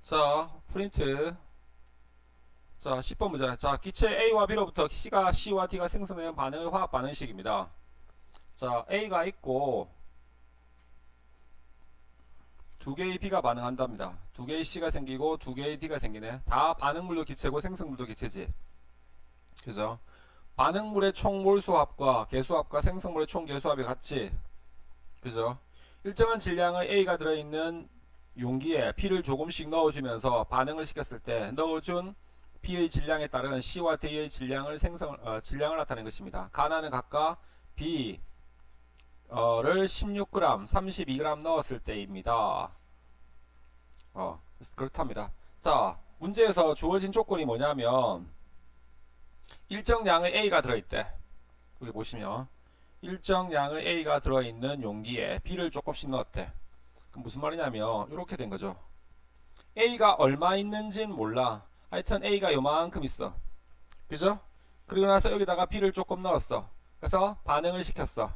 자, 프린트. 자, 10번 문제. 자, 기체 A와 B로부터 C와 D가 생성되는 반응의 화학 반응식입니다. 자, A가 있고 두 개의 B가 반응한답니다. 두 개의 C가 생기고 두 개의 D가 생기네. 다 반응물도 기체고 생성물도 기체지. 그죠? 반응물의 총 몰수합과 개수합과 생성물의 총 개수합이 같지. 그죠? 일정한 질량의 A가 들어있는 용기에 B를 조금씩 넣어주면서 반응을 시켰을 때 넣어준 B의 질량에 따른 C와 D의 질량을 나타낸 것입니다. 가나는 각각 B를 16g, 32g 넣었을 때입니다. 그렇답니다. 자, 문제에서 주어진 조건이 뭐냐면 일정 양의 A가 들어있대. 여기 보시면 일정 양의 A가 들어있는 용기에 B를 조금씩 넣었대. 그럼 무슨 말이냐면 이렇게 된 거죠. A가 얼마 있는지는 몰라. 하여튼 A가 요만큼 있어. 그죠? 그리고 나서 여기다가 B를 조금 넣었어. 그래서 반응을 시켰어.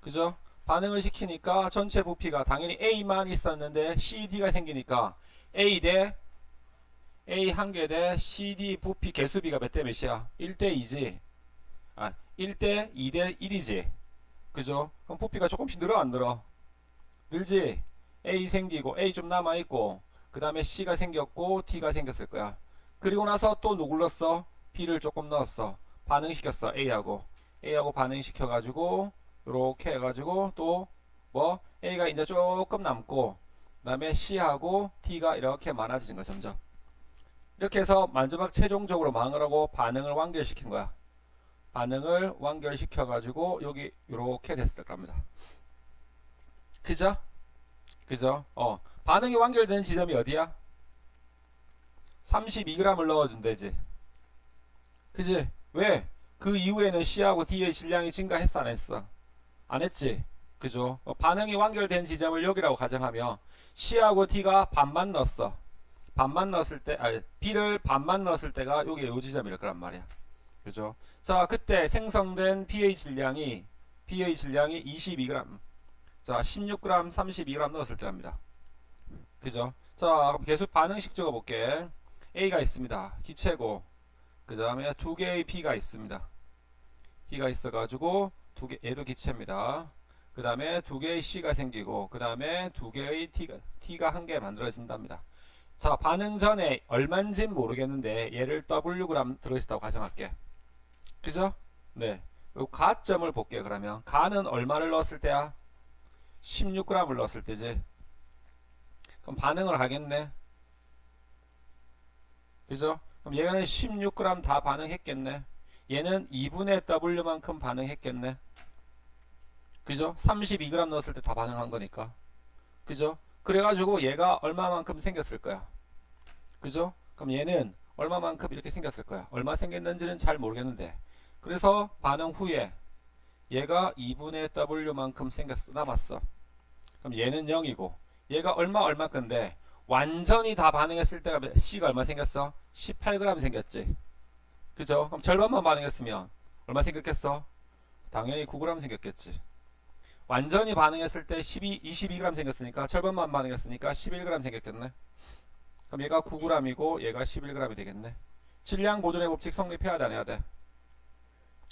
그죠? 반응을 시키니까 전체 부피가 당연히 A만 있었는데 CD가 생기니까 A 대 A 한 개 대 CD 부피 개수비가 몇 대 몇이야? 1대 2지. 1대 2대 1이지. 그죠? 그럼 부피가 조금씩 늘어 안 늘어? 늘지. A 생기고 A 좀 남아있고 그 다음에 C가 생겼고 D가 생겼을 거야. 그리고 나서 또 누굴 넣었어? B를 조금 넣었어. 반응시켰어. A하고 반응시켜가지고 이렇게 해가지고 또 뭐 A가 이제 조금 남고 그 다음에 C하고 D가 이렇게 많아지는 거야. 점점 이렇게 해서 마지막 최종적으로 망을하고 반응을 완결시킨 거야. 반응을 완결시켜가지고 여기 이렇게 됐을 겁니다. 그죠? 그죠? 반응이 완결되는 지점이 어디야? 32g을 넣어준대지. 그지? 왜? 그 이후에는 C하고 D의 질량이 증가했어 안 했어? 안 했지? 그죠? 반응이 완결된 지점을 여기라고 가정하면 C하고 D가 반만 넣었어. 반만 넣었을 때, B를 반만 넣었을 때가 여기 요 지점일 거란 말이야. 그죠? 자, 그때 생성된 B의 질량이 22g. 자, 16g, 32g 넣었을 때랍니다. 그죠? 자, 그럼 계속 반응식 적어볼게. A가 있습니다. 기체고, 그 다음에 두 개의 B가 있습니다. B가 있어가지고, 얘도 기체입니다. 그 다음에 두 개의 C가 생기고, 그 다음에 두 개의 T가 한 개 만들어진답니다. 자, 반응 전에 얼마인지는 모르겠는데, 얘를 Wg 들어있다고 가정할게. 그죠? 네. 요 가점을 볼게요, 그러면. 가는 얼마를 넣었을 때야? 16g을 넣었을 때지. 그럼 반응을 하겠네. 그죠? 그럼 얘는 16g 다 반응했겠네. 얘는 2분의 W만큼 반응했겠네. 그죠? 32g 넣었을 때 다 반응한 거니까. 그죠? 그래가지고 얘가 얼마만큼 생겼을 거야. 그죠? 그럼 얘는 얼마만큼 이렇게 생겼을 거야. 얼마 생겼는지는 잘 모르겠는데. 그래서 반응 후에 얘가 2분의 W만큼 남았어. 그럼 얘는 0이고 얘가 얼마 건데 완전히 다 반응했을 때가 C가 얼마 생겼어? 18g 생겼지. 그죠? 그럼 절반만 반응했으면 얼마 생겼겠어? 당연히 9g 생겼겠지. 완전히 반응했을 때 22g 생겼으니까 절반만 반응했으니까 11g 생겼겠네. 그럼 얘가 9g이고 얘가 11g이 되겠네. 질량 보존의 법칙 성립해야 돼 안 해야 돼?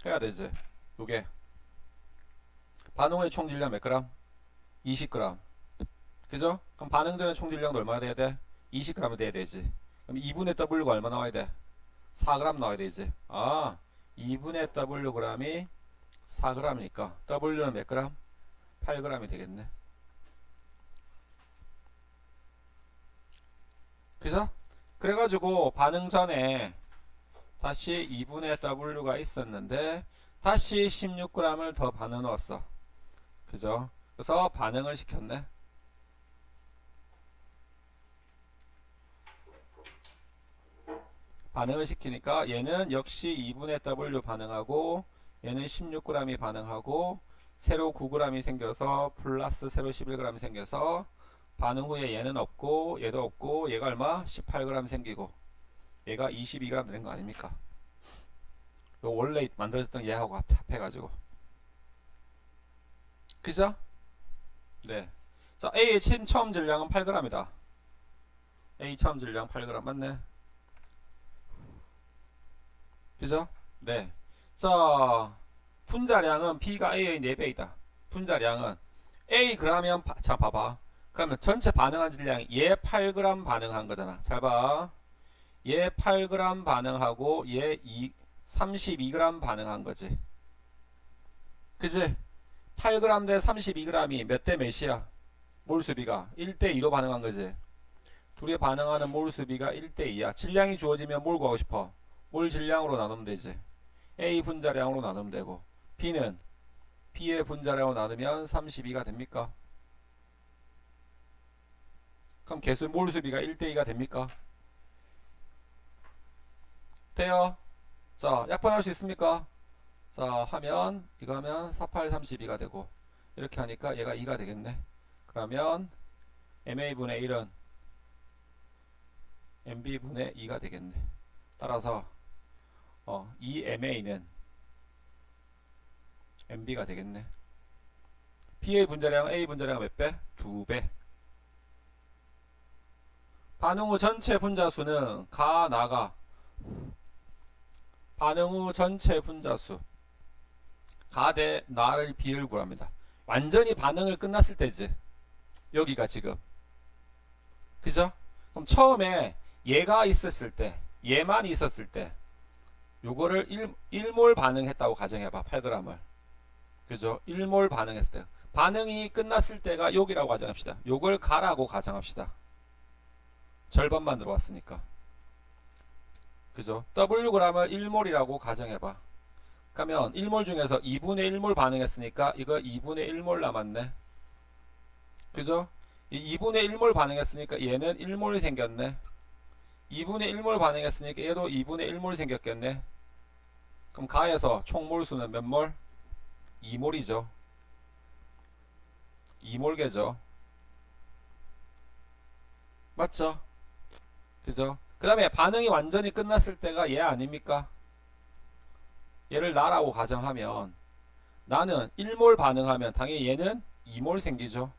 해야 되지. 요게 반응의 총 질량 몇 g? 20g. 그죠? 그럼 반응되는 총 질량도 얼마나 돼야 돼? 20g 돼야 되지. 그럼 2분의 W가 얼마 나와야 돼? 4g 나와야 되지. 2분의 Wg이 4g이니까 W는 몇 g? 8g이 되겠네. 그죠? 그래가지고 반응 전에 다시 2분의 W가 있었는데 다시 16g을 더 반응 넣었어. 그죠? 그래서 반응을 시켰네. 반응을 시키니까 얘는 역시 2분의 W 반응하고 얘는 16g이 반응하고 새로 9g이 생겨서 플러스 새로 11g 생겨서 반응 후에 얘는 없고 얘도 없고 얘가 얼마? 18g 생기고 얘가 22g 되는 거 아닙니까? 요 원래 만들어졌던 얘하고 합해가지고. 그죠? 네. 자, A의 처음 질량은 8g이다. A 처음 질량 8g 맞네. 그죠? 네. 자, 분자량은 B가 A의 4배이다. 분자량은 A 그러면 자 봐봐. 그러면 전체 반응한 질량이 얘 8g 반응한 거잖아. 잘 봐. 얘 8g 반응하고 얘 32g 반응한 거지. 그지? 8g 대 32g이 몇 대 몇이야? 몰수비가 1대2로 반응한 거지. 둘이 반응하는 몰수비가 1대2야. 질량이 주어지면 뭘 구하고 싶어? 몰 질량으로 나누면 되지. A 분자량으로 나누면 되고, B는 B의 분자량으로 나누면 32가 됩니까? 그럼 개수 몰수비가 1대2가 됩니까? 돼요? 자, 약분할 수 있습니까? 자, 하면 이거 하면 4832가 되고, 이렇게 하니까 얘가 2가 되겠네. 그러면 MA분의 1은 MB분의 2가 되겠네. 따라서 2MA는 MB가 되겠네. B의 분자량은 A 분자량은 몇 배? 2배. 반응 후 전체 분자수는 가, 나가. 반응 후 전체 분자수 가 대 나를 B를 구합니다. 완전히 반응을 끝났을 때지. 여기가 지금. 그죠? 그럼 처음에 얘가 있었을 때, 얘만 있었을 때, 요거를 1몰 반응했다고 가정해봐. 8g을. 그죠? 1몰 반응했을 때. 반응이 끝났을 때가 여기라고 가정합시다. 요걸 가라고 가정합시다. 절반만 들어왔으니까. 그죠? Wg을 1몰이라고 가정해봐. 그러면 1몰 중에서 2분의 1몰 반응했으니까 이거 2분의 1몰 남았네. 그죠? 이 2분의 1몰 반응했으니까 얘는 1몰이 생겼네. 2분의 1몰 반응했으니까 얘도 2분의 1몰 생겼겠네. 그럼 가에서 총 몰수는 몇 몰? 2몰이죠. 2몰계죠. 맞죠? 그죠? 그 다음에 반응이 완전히 끝났을 때가 얘 아닙니까? 얘를 나라고 가정하면 나는 1몰 반응하면 당연히 얘는 2몰 생기죠.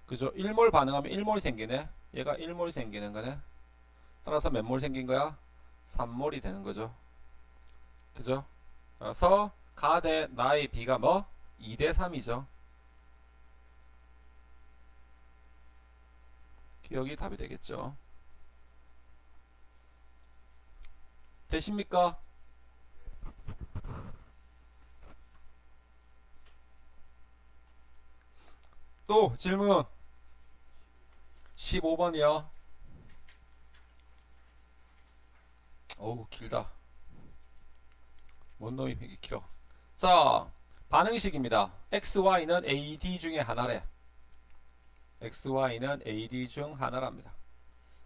그죠? 1몰 반응하면 1몰 생기네. 얘가 1몰 생기는 거네. 따라서 몇 몰 생긴 거야? 3몰이 되는 거죠. 그죠? 그래서 가 대 나의 B가 뭐? 2대 3이죠. 기억이 답이 되겠죠. 되십니까? 또 질문 15번이요. 어우 길다. 뭔 놈이 되게 길어. 자, 반응식입니다. XY는 AD 중에 하나래. XY는 AD 중 하나랍니다.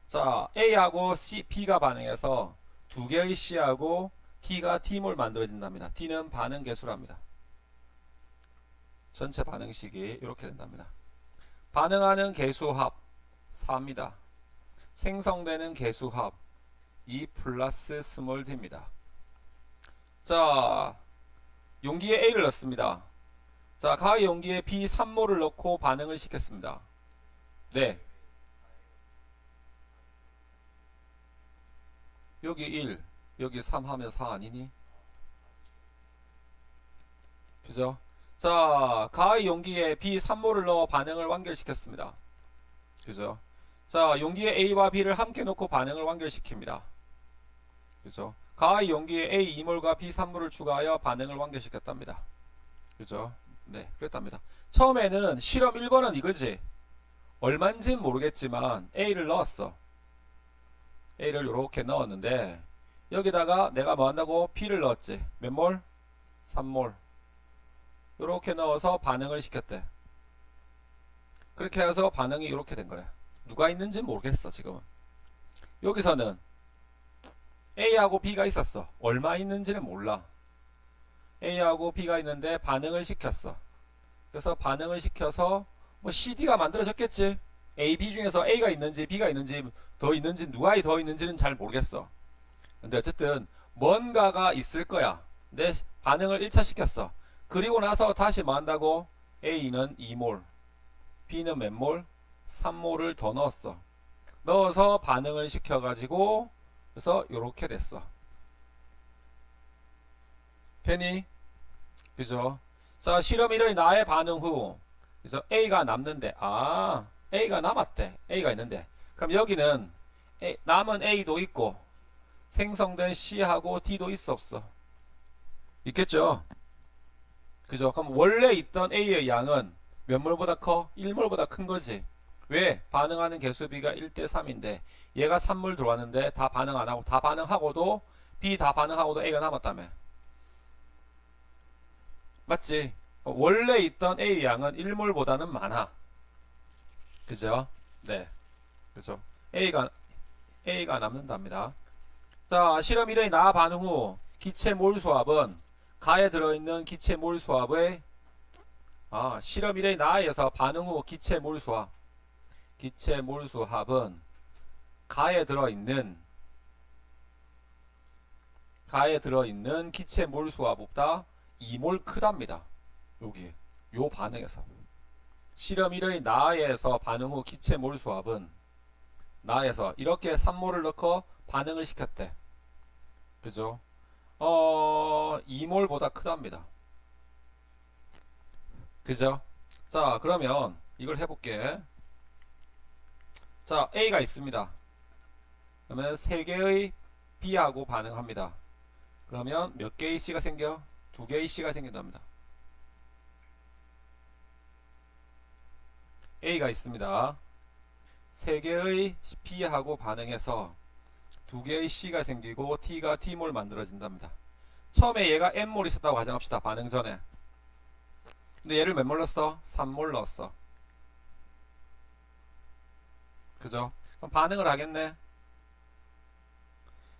자, A하고 B가 반응해서 두 개의 C하고 T가 T몰 만들어진답니다. T는 반응 개수랍니다. 전체 반응식이 이렇게 된답니다. 반응하는 개수합 4입니다. 생성되는 개수합 2 플러스 스몰 d입니다. 자, 용기에 A를 넣습니다. 자, 가 용기에 B 3몰을 넣고 반응을 시켰습니다. 네. 여기 1, 여기 3 하면 4 아니니? 그죠? 자, 가의 용기에 B 3몰을 넣어 반응을 완결시켰습니다. 그죠? 자, 용기에 A와 B를 함께 놓고 반응을 완결시킵니다. 그죠? 가의 용기에 A 2몰과 B 3몰을 추가하여 반응을 완결시켰답니다. 그죠? 네, 그랬답니다. 처음에는 실험 1번은 이거지. 얼마인지는 모르겠지만 A를 넣었어. A를 이렇게 넣었는데 여기다가 내가 뭐 한다고? B를 넣었지. 몇 몰? 3몰. 이렇게 넣어서 반응을 시켰대. 그렇게 해서 반응이 이렇게 된 거야. 누가 있는지 모르겠어 지금은. 여기서는 A하고 B가 있었어. 얼마 있는지는 몰라. A하고 B가 있는데 반응을 시켰어. 그래서 반응을 시켜서 뭐 CD가 만들어졌겠지. A, B 중에서 A가 있는지 B가 있는지 더 있는지 누가 더 있는지는 잘 모르겠어. 근데 어쨌든 뭔가가 있을 거야. 근데 반응을 1차 시켰어. 그리고 나서 다시 뭐 한다고? A는 2몰, B는 몇 몰? 3몰을 더 넣었어. 넣어서 반응을 시켜가지고 그래서 요렇게 됐어. 되니? 그죠? 자, 실험 1의 나의 반응 후 그래서 A가 남는데 A가 남았대. A가 있는데 그럼 여기는 남은 A도 있고 생성된 C하고 D도 있어 없어? 있겠죠? 그죠? 그럼 원래 있던 A의 양은 몇 몰보다 커? 1몰보다 큰 거지. 왜? 반응하는 개수비가 1대 3인데 얘가 3몰 들어왔는데 다 반응 안 하고 다 반응하고도 B 다 반응하고도 A가 남았다며. 맞지? 원래 있던 A 양은 1몰보다는 많아. 그죠? 네. 그죠? A가 남는답니다. 자, 실험 1의 나 반응 후 기체 몰 수합은 가에 들어있는 기체 몰 수합의 실험 1의 나에서 반응 후 기체 몰 수합은 가에 들어있는 기체 몰 수합보다 2몰 크답니다. 여기 요 반응에서 실험 1의 나에서 반응 후 기체 몰 수합은 나에서 이렇게 3몰을 넣고 반응을 시켰대. 그죠? 2몰보다 크답니다. 그죠? 자, 그러면 이걸 해볼게. 자, A가 있습니다. 그러면 3개의 B하고 반응합니다. 그러면 몇 개의 C가 생겨? 2개의 C가 생긴답니다. A가 있습니다. 3개의 B하고 반응해서 2개의 C가 생기고 T가 T몰 만들어진답니다. 처음에 얘가 N몰 있었다고 가정합시다. 반응 전에. 근데 얘를 몇 몰 넣었어? 3몰 넣었어. 그죠? 그럼 반응을 하겠네.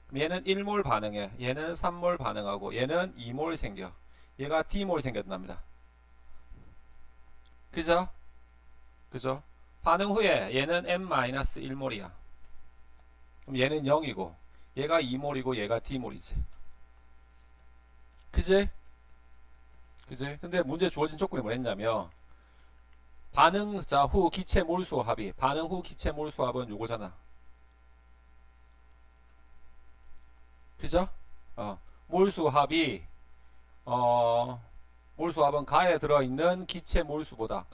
그럼 얘는 1몰 반응해. 얘는 3몰 반응하고 얘는 2몰 생겨. 얘가 D몰 생겼답니다. 그죠? 그죠? 반응 후에 얘는 N-1몰이야. 그럼 얘는 0이고 얘가 2몰이고 얘가 D몰이지. 그지? 그지? 근데 문제 주어진 조건이 뭐였냐면 반응 후 기체 몰수 합이 반응 후 기체 몰수 합은 요거잖아. 그죠? 몰수 합이 몰수 합은 가에 들어있는 기체 몰수보다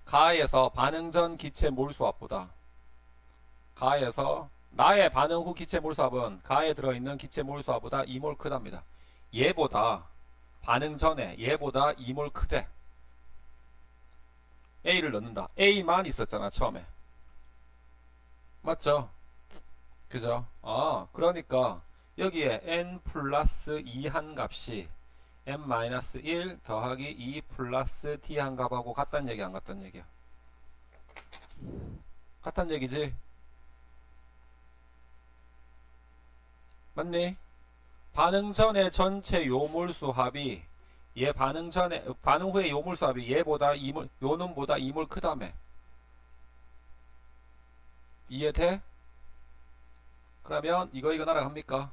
가에서 반응 전 기체 몰수 합보다 가에서 나의 반응 후 기체 몰수 합은 가에 들어있는 기체 몰수 합보다 2몰 크답니다. 얘보다 반응 전에 얘보다 2몰 크대. A를 넣는다. A만 있었잖아 처음에. 맞죠? 그죠? 그러니까 여기에 n 플러스 2 한 값이 n-1 더하기 2 플러스 t 한 값하고 같단 얘기 안 같단 얘기야? 같단 얘기지? 맞니? 반응 전에 전체 요몰수 합이 얘 반응 후에 요몰수 합이 얘보다 2몰 요놈보다 2몰 크다며. 이해돼? 그러면 이거 날아갑니까?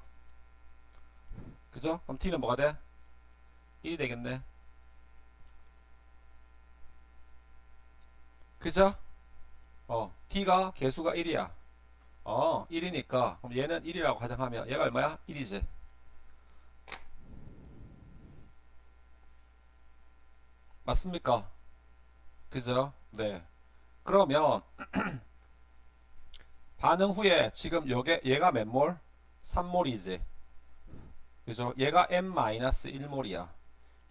그죠? 그럼 t는 뭐가 돼? 1이 되겠네. 그죠? t가 개수가 1이야. 1이니까 그럼 얘는 1이라고 가정하면 얘가 얼마야? 1이지. 맞습니까? 그죠? 네. 그러면 반응 후에 지금 얘가 몇 몰? 3몰이지. 그죠? 얘가 n-1몰이야.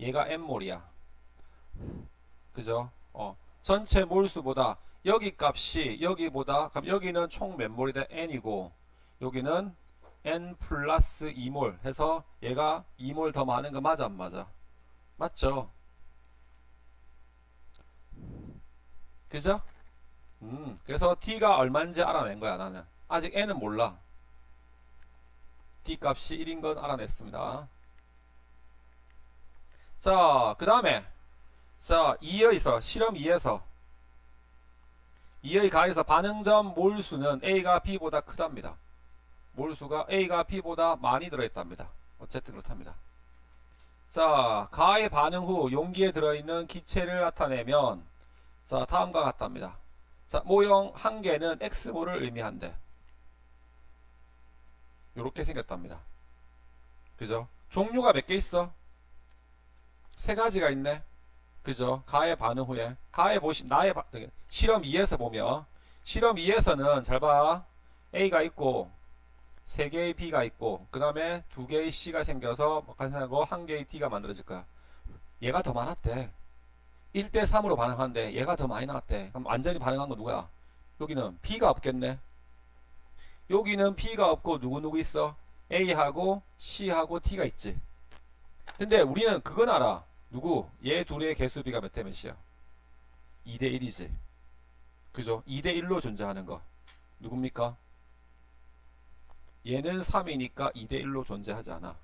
얘가 n몰이야. 그죠? 전체 몰수보다 여기 값이 여기보다 그럼 여기는 총 몇 몰이다? n이고 여기는 n 플러스 2몰 해서 얘가 2몰 더 많은 거 맞아 안 맞아? 맞죠? 그죠? 그래서 t가 얼마인지 알아낸 거야 나는. 아직 n은 몰라. t 값이 1인 건 알아냈습니다. 자, 그 다음에 자, 2에서 실험 2에서 2의 가에서 반응 전 몰수는 A가 B보다 크답니다. 몰수가 A가 B보다 많이 들어있답니다. 어쨌든 그렇답니다. 자, 가의 반응 후 용기에 들어있는 기체를 나타내면 자, 다음과 같답니다. 자, 모형 한 개는 X모를 의미한대. 요렇게 생겼답니다. 그죠? 종류가 몇 개 있어? 세 가지가 있네. 그죠? 가의 반응 후에. 가의 실험 2에서 보면, 실험 2에서는 잘 봐. A가 있고, 3개의 B가 있고, 그 다음에 2개의 C가 생겨서, 한 개의 D가 만들어질 거야. 얘가 더 많았대. 1대 3으로 반응하는데, 얘가 더 많이 나왔대. 그럼 완전히 반응한 건 누구야? 여기는 B가 없겠네. 여기는 B가 없고, 누구 있어? A하고, C하고, T가 있지. 근데 우리는 그건 알아. 누구? 얘 둘의 개수비가 몇 대 몇이야? 2대 1이지. 그죠? 2대 1로 존재하는 거. 누굽니까? 얘는 3이니까 2대 1로 존재하지 않아.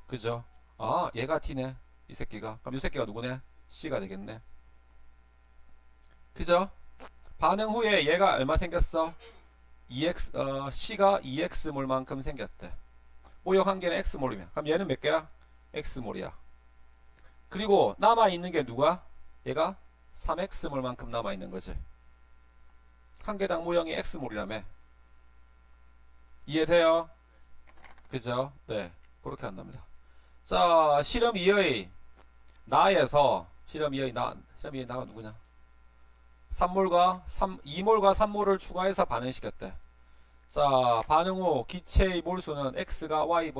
그죠? 아, 얘가 T네. 이 새끼가. 그럼 이 새끼가 누구네? C가 되겠네. 그죠? 반응 후에 얘가 얼마 생겼어? C가 2X몰만큼 생겼대. 모형 한 개는 X몰이면. 그럼 얘는 몇 개야? X몰이야. 그리고 남아있는 게 누가? 얘가 3X몰만큼 남아있는 거지. 한 개당 모형이 X몰이라며. 이해돼요? 그죠? 네. 그렇게 한답니다. 자, 실험 2의 나에서, 실험 2의 나가 누구냐? 2몰과 3몰을 추가해서 반응시켰대. 자, 반응 후 기체의 몰수는 X가 Y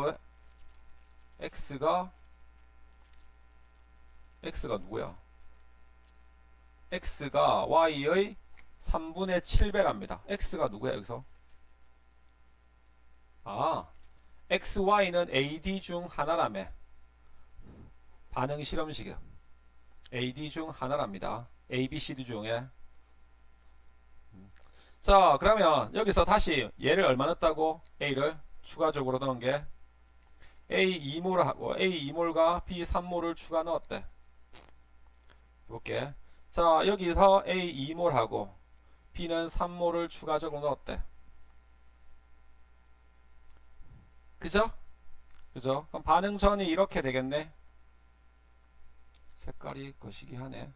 X가 누구야? X가 Y의 3분의 7배랍니다. X가 누구야 여기서? 아, XY는 AD 중 하나라며. 반응 실험식이야. AD 중 하나랍니다. ABCD 중에. 자, 그러면 여기서 다시 얘를 얼마 넣었다고? A를 추가적으로 넣은 게 A 2몰을 하고 A 2몰과 B 3몰을 추가 넣었대. 볼게. 자, 여기서 A 2몰 하고 B는 3몰을 추가적으로 넣었대. 그죠? 그죠? 그럼 반응 전이 이렇게 되겠네. 색깔이 거시기 하네.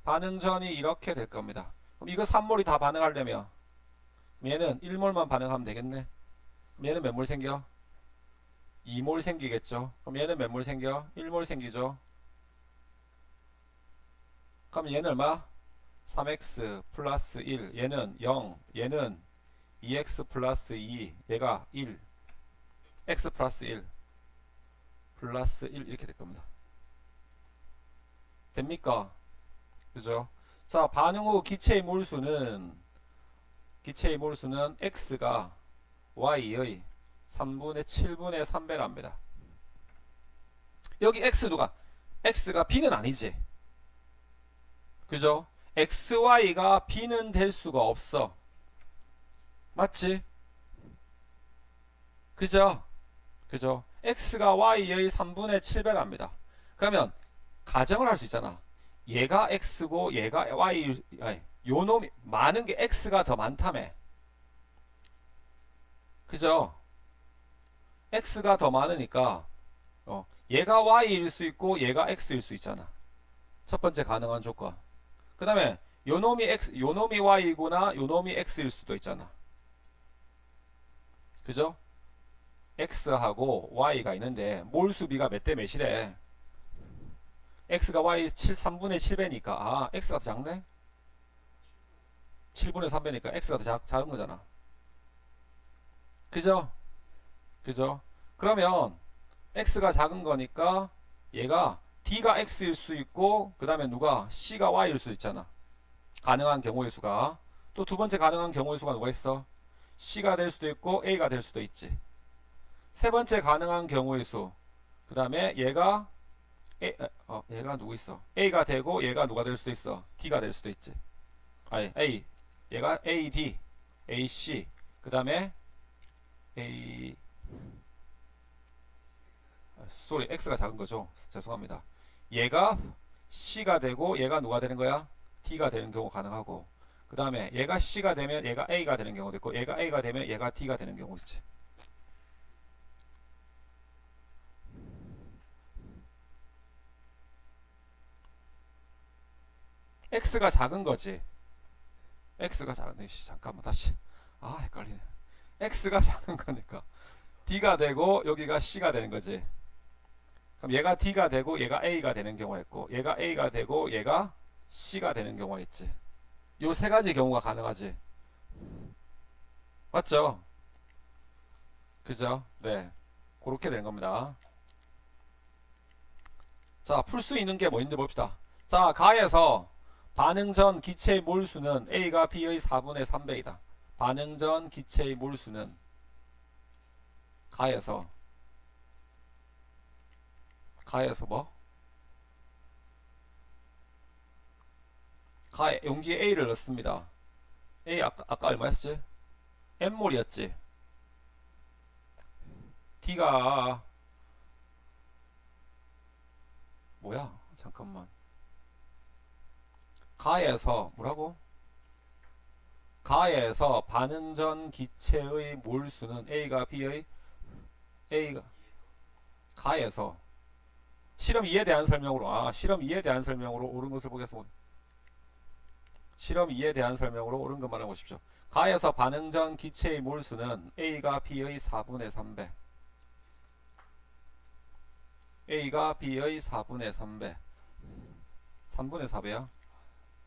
반응 전이 이렇게 될 겁니다. 그럼 이거 3몰이 다 반응하려면 얘는 1몰만 반응하면 되겠네. 그럼 얘는 몇 몰 생겨? 2몰 생기겠죠. 그럼 얘는 몇 몰 생겨? 1몰 생기죠. 그럼 얘는 얼마? 3x 플러스 1. 얘는 0. 얘는 2x 플러스 2. 얘가 1. x 플러스 1. 플러스 1 이렇게 될 겁니다. 됩니까? 그죠? 자, 반응 후 기체의 몰수는 x가 y의 3분의 7분의 3배랍니다. 여기 x 누가? x가 b는 아니지. 그죠? xy가 b는 될 수가 없어. 맞지? 그죠? 그죠? x가 y의 3분의 7배랍니다. 그러면 가정을 할 수 있잖아. 얘가 x고 얘가 y, 아니, 요 놈이 많은 게 x가 더 많다며. 그죠? x가 더 많으니까 얘가 y일 수 있고 얘가 x일 수 있잖아. 첫 번째 가능한 조건. 그 다음에 요 놈이 y이구나 요 놈이 x일 수도 있잖아. 그죠? x하고 y가 있는데 몰수비가 몇 대 몇이래? x가 y 3분의 7배니까 아 x가 더 작네? 7분의 3배니까 x가 더 작은 거잖아. 그죠? 그죠? 그러면 x가 작은 거니까 얘가 d가 x일 수 있고 그 다음에 누가 c가 y일 수 있잖아. 가능한 경우의 수가. 또 두 번째 가능한 경우의 수가 누가 있어? c가 될 수도 있고 a가 될 수도 있지. 세 번째 가능한 경우의 수. 그 다음에 얘가 얘가 누구 있어? a가 되고 얘가 누가 될 수도 있어? d가 될 수도 있지. 아니 얘가 ad, ac. 그 다음에 x가 작은 거죠. 죄송합니다. 얘가 c가 되고 얘가 누가 되는 거야? d가 되는 경우 가능하고 그 다음에 얘가 c가 되면 얘가 a가 되는 경우도 있고 얘가 a가 되면 얘가 d가 되는 경우 있지. x가 작은 거지. x가 작은, 잠깐만 다시, 헷갈리네. x가 작은 거니까 d가 되고 여기가 c가 되는 거지. 그럼 얘가 d가 되고 얘가 a가 되는 경우가 있고, 얘가 a가 되고 얘가 c가 되는 경우가 있지. 요 세 가지 경우가 가능하지. 맞죠? 그죠? 네, 그렇게 되는 겁니다. 자, 풀 수 있는 게 뭐 있는지 봅시다. 자, 가에서 반응 전 기체의 몰수는 A가 B의 4분의 3배이다. 반응 전 기체의 몰수는 가에서 뭐? 가에 용기에 A를 넣습니다. A 아까 얼마였지? M몰이었지. D가 뭐야? 잠깐만. 가에서 뭐라고? 가에서 반응 전 기체의 몰수는 A가 가에서 실험 2에 대한 설명으로, 실험 2에 대한 설명으로 옳은 것을 보겠습니다. 실험 2에 대한 설명으로 옳은 것만 해보십시오. 가에서 반응 전 기체의 몰수는 A가 B의 4분의 3배. A가 B의 4분의 3배. 3분의 4배야?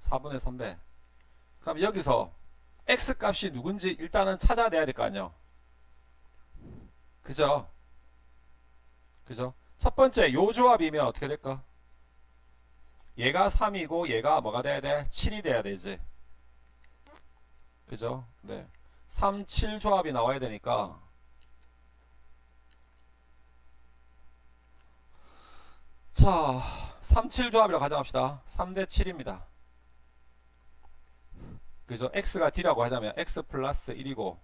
4분의 3배. 그럼 여기서 X 값이 누군지 일단은 찾아내야 될 거 아니야. 그죠? 그죠? 첫 번째, 요 조합이면 어떻게 될까? 얘가 3이고 얘가 뭐가 돼야 돼? 7이 돼야 되지. 그죠? 네. 3, 7 조합이 나와야 되니까. 자, 3, 7 조합이라고 가정합시다. 3대 7입니다. 그죠? x가 d라고 하자면 x 플러스 1이고,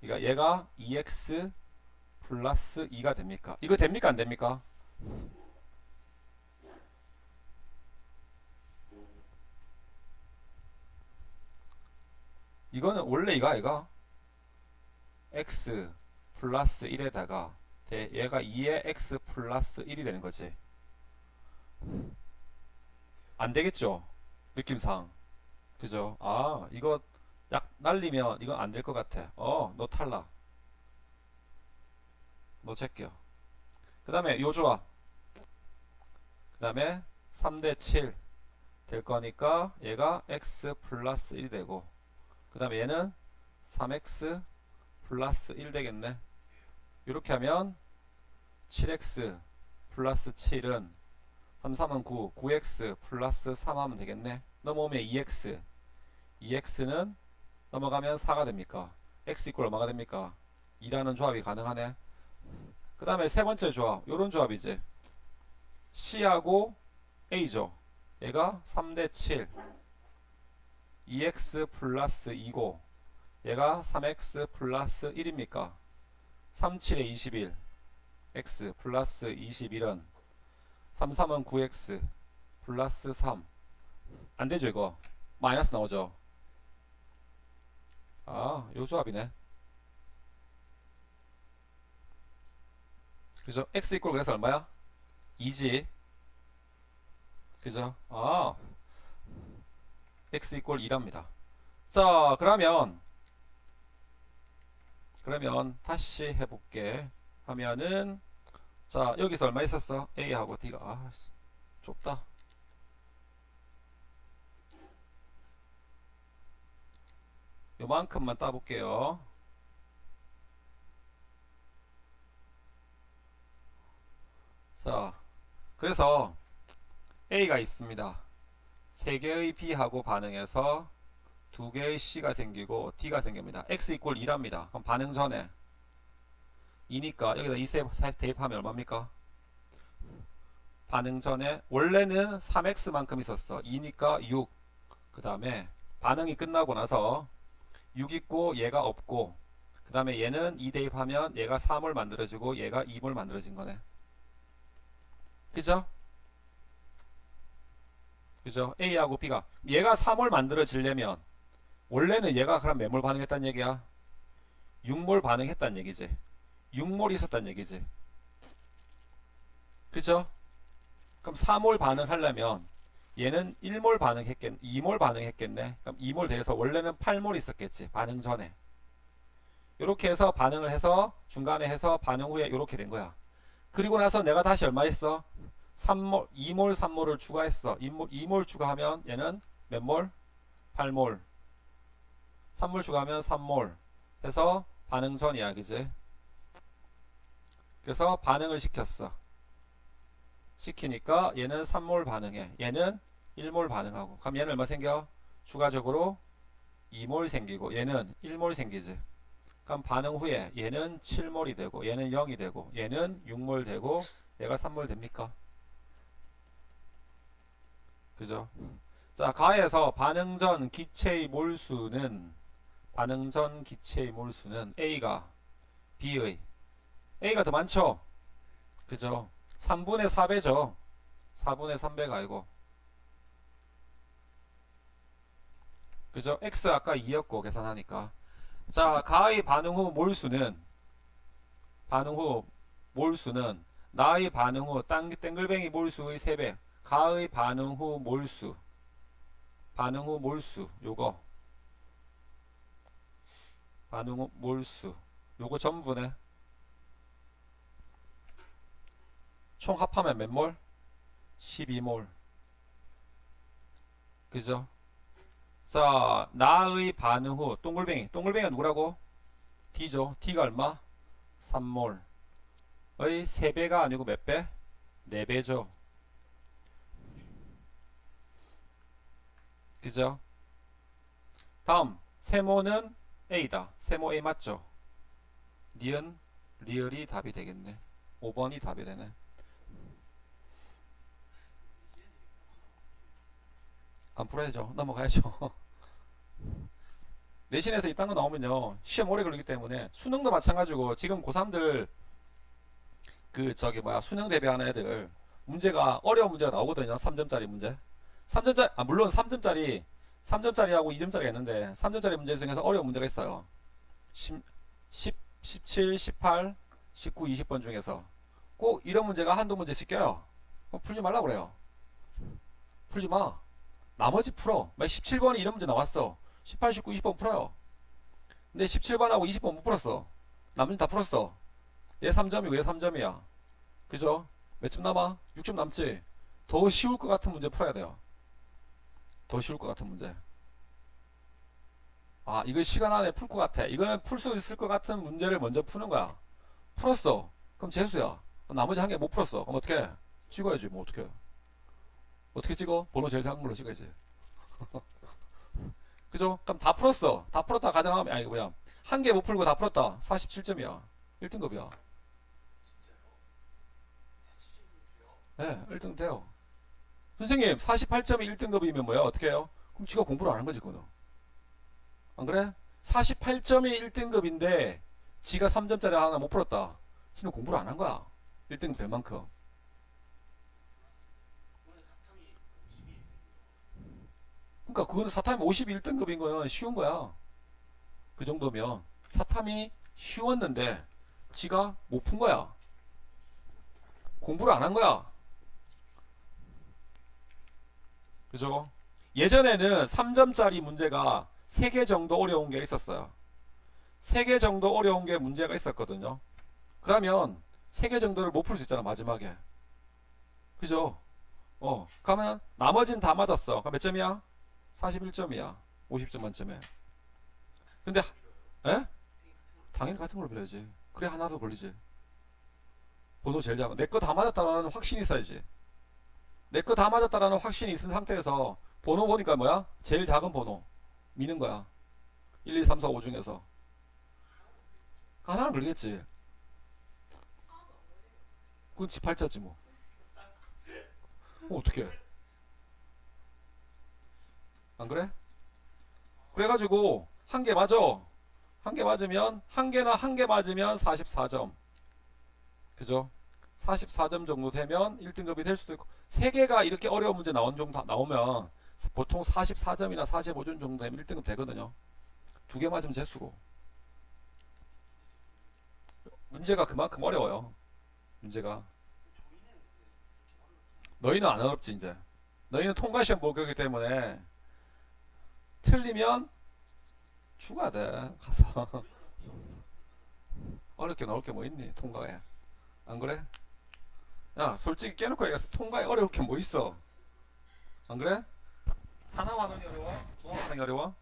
그러니까 얘가 2x 플러스 2가 됩니까? 이거 됩니까? 안 됩니까? 이거는 원래 이거 x 플러스 1에다가 얘가 2의 x 플러스 1이 되는 거지. 안 되겠죠? 느낌상. 그죠? 이거 약 날리면 이건 안 될 것 같아. 너 탈락. 너 제껴. 그 다음에 요 조합. 그 다음에 3대 7 될 거니까 얘가 x 플러스 1 되고, 그 다음에 얘는 3x 플러스 1 되겠네. 이렇게 하면 7x 플러스 7은 3, 3은 9, 9x 플러스 3 하면 되겠네. 넘어오면 2x, 2x는 넘어가면 4가 됩니까? x 이퀄 얼마가 됩니까? 2라는 조합이 가능하네. 그 다음에 세 번째 조합, 요런 조합이지. c하고 a죠. 얘가 3대 7, 2x 플러스 2고, 얘가 3x 플러스 1입니까? 3, 7에 21, x 플러스 21은 3, 3은 9x 플러스 3. 안되죠 이거? 마이너스 나오죠? 요 조합이네. 그죠? x 이퀄 그래서 얼마야? 2지. 그죠? x 이퀄 2랍니다. 자, 그러면 다시 해볼게. 하면은, 자, 여기서 얼마 있었어? A하고 D가. 좁다. 요만큼만 따볼게요. 자, 그래서 A가 있습니다. 3개의 B하고 반응해서 2개의 C가 생기고 D가 생깁니다. X 이퀄 2랍니다. 그럼 반응 전에 2니까 여기다 2 대입하면 얼마입니까? 반응 전에 원래는 3x만큼 있었어. 2니까 6. 그 다음에 반응이 끝나고 나서 6 있고 얘가 없고, 그 다음에 얘는 2 대입하면 얘가 3을 만들어주고 얘가 2을 만들어진 거네. 그죠? 그죠? A하고 B가 얘가 3을 만들어지려면 원래는 얘가 그럼 몇 몰 반응했다는 얘기야? 6몰 반응했다는 얘기지. 6몰 있었다는 얘기지. 그죠? 그럼 3몰 반응하려면 얘는 1몰 반응했겠네. 2몰 반응했겠네. 그럼 2몰 돼서 원래는 8몰 있었겠지. 반응 전에. 이렇게 해서 반응을 해서 중간에 해서 반응 후에 이렇게 된 거야. 그리고 나서 내가 다시 얼마 했어? 3몰, 2몰, 3몰을 추가했어. 2몰 추가하면 얘는 몇 몰? 8몰. 3몰 추가하면 3몰. 해서 반응 전이야. 그지? 그래서 반응을 시켰어. 시키니까 얘는 3몰 반응해. 얘는 1몰 반응하고. 그럼 얘는 얼마 생겨? 추가적으로 2몰 생기고 얘는 1몰 생기지. 그럼 반응 후에 얘는 7몰이 되고 얘는 0이 되고 얘는 6몰 되고 얘가 3몰 됩니까? 그죠? 자, 가에서 반응 전 기체의 몰수는 A가 A가 더 많죠? 그죠? 3분의 4배죠. 4분의 3배가 아니고. 그죠? X 아까 2였고 계산하니까. 자, 가의 반응 후 몰수는 나의 반응 후 땡글뱅이 몰수의 3배. 가의 반응 후 몰수 요거 반응 후 몰수 요거 전부네. 총 합하면 몇 몰? 12몰. 그죠? 자, 나의 반응 후 동글뱅이가 누구라고? D죠. D가 얼마? 3몰. 의 3배가 아니고 몇 배? 4배죠. 그죠? 다음 세모는 A다. 세모 A 맞죠? 리을이 답이 되겠네. 5번이 답이 되네. 안 풀어야죠. 넘어가야죠. 내신에서 이딴 거 나오면요 시험 오래 걸리기 때문에 수능도 마찬가지고 지금 고3들 그 저기 뭐야 수능 대비하는 애들 문제가 어려운 문제가 나오거든요. 3점짜리 문제. 3점짜리 물론 3점짜리하고 2점짜리가 있는데 3점짜리 문제 중에서 어려운 문제가 있어요. 10, 17, 18, 19, 20번 중에서 꼭 이런 문제가 한두 문제씩 껴요. 풀지 말라고 그래요. 풀지 마. 나머지 풀어. 17번이 이런 문제 나왔어. 18, 19, 20번 풀어요. 근데 17번하고 20번 못 풀었어. 나머지 다 풀었어. 얘 3점이고 얘 3점이야. 그죠? 몇 점 남아? 6점 남지? 더 쉬울 것 같은 문제 풀어야 돼요. 더 쉬울 것 같은 문제. 아, 이거 시간 안에 풀 것 같아. 이거는 풀 수 있을 것 같은 문제를 먼저 푸는 거야. 풀었어. 그럼 재수야. 나머지 한 개 못 풀었어. 그럼 어떻게 해? 찍어야지. 뭐 어떻게 해? 어떻게 찍어? 번호 제일 작은 걸로 찍어야지. 그죠? 그럼 다 풀었어. 다 풀었다 가정하면, 아니, 뭐야. 한 개 못 풀고 다 풀었다. 47점이야. 1등급이야. 네, 1등 돼요. 선생님, 48점이 1등급이면 뭐야? 어떻게 해요? 그럼 지가 공부를 안 한 거지, 그거는. 안 그래? 48점이 1등급인데, 지가 3점짜리 하나 못 풀었다. 지는 공부를 안 한 거야. 1등급 될 만큼. 그러니까 그거는 사탐이 51등급인 거는 쉬운 거야. 그 정도면. 사탐이 쉬웠는데, 지가 못 푼 거야. 공부를 안 한 거야. 그죠? 예전에는 3점짜리 문제가 3개 정도 어려운 게 있었어요. 3개 정도 어려운 게 문제가 있었거든요. 그러면 3개 정도를 못 풀 수 있잖아, 마지막에. 그죠? 그러면 나머지는 다 맞았어. 그럼 몇 점이야? 41점이야. 50점 만점에. 근데, 에? 당연히 같은 걸로 빌려야지. 그래, 하나도 걸리지. 번호 제일 작은. 내 거 다 맞았다라는 확신이 있어야지. 내 거 다 맞았다라는 확신이 있은 상태에서 번호 보니까 뭐야? 제일 작은 번호. 미는 거야. 1, 2, 3, 4, 5 중에서. 하나는 걸리겠지. 그건 지 팔자지 뭐. 어떻게? 안 그래? 그래가지고 한 개 맞아. 한 개 맞으면 한 개 맞으면 44점. 그죠? 44점 정도 되면 1등급이 될 수도 있고 세 개가 이렇게 어려운 문제 나오면 보통 44점이나 45점 정도 되면 1등급 되거든요. 두 개 맞으면 재수고. 문제가 그만큼 어려워요. 문제가. 너희는 안 어렵지 이제. 너희는 통과 시험 볼 거기 때문에 틀리면 죽어야 돼. 가서 어렵게 나올 게 뭐 있니? 통과에. 안 그래? 야, 솔직히 깨놓고 얘기해서 통과에 어려울 게 뭐 있어? 안 그래? 산화환원이 어려워? 중화환원이 어려워?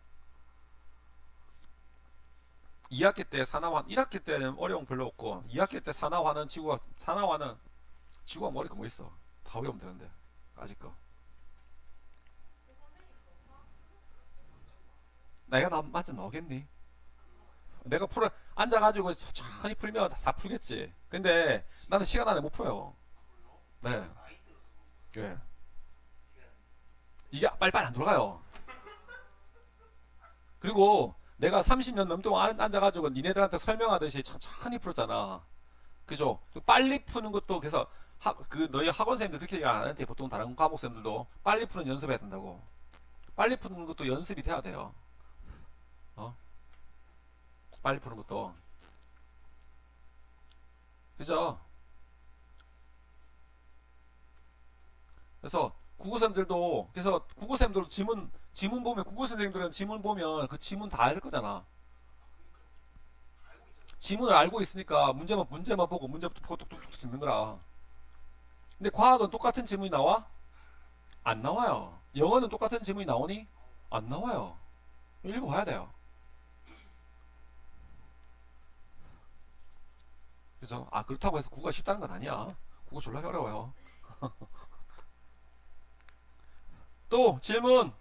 2학기 때 산화환, 1학기 때는 어려운 거 별로 없고 2학기 때 산화환원 지구가 산화환원 지구가 머리 거뭐 있어? 다 외우면 되는데 아직 거. 내가 나 맞지 나오겠니? 내가 풀어 앉아가지고 천천히 풀면 다 풀겠지. 근데 나는 시간 안에 못 풀어요. 네, 그래. 이게 빨리빨리 안 돌아가요. 그리고 내가 30년 넘도록 앉아가지고 니네들한테 설명하듯이 천천히 풀었잖아. 그죠? 그 빨리 푸는 것도 그래서 그 너희 학원 선생님들 그렇게 얘기 안 하는데 보통 다른 과목 선생님들도 빨리 푸는 연습해야 된다고. 빨리 푸는 것도 연습이 돼야 돼요. 어? 빨리 푸는 것도. 그죠? 그래서 국어선생님들도 그래서 국어선생님들 지문 보면 국어선생님들은 지문 보면 그 지문 다 알 거잖아. 지문을 알고 있으니까 문제만 보고 문제부터 보고 뚝뚝뚝 짓는 거라. 근데 과학은 똑같은 지문이 나와? 안 나와요. 영어는 똑같은 지문이 나오니? 안 나와요. 읽어봐야 돼요. 그죠? 아, 그렇다고 해서 국어가 쉽다는 건 아니야. 국어 졸라 어려워요. 또 질문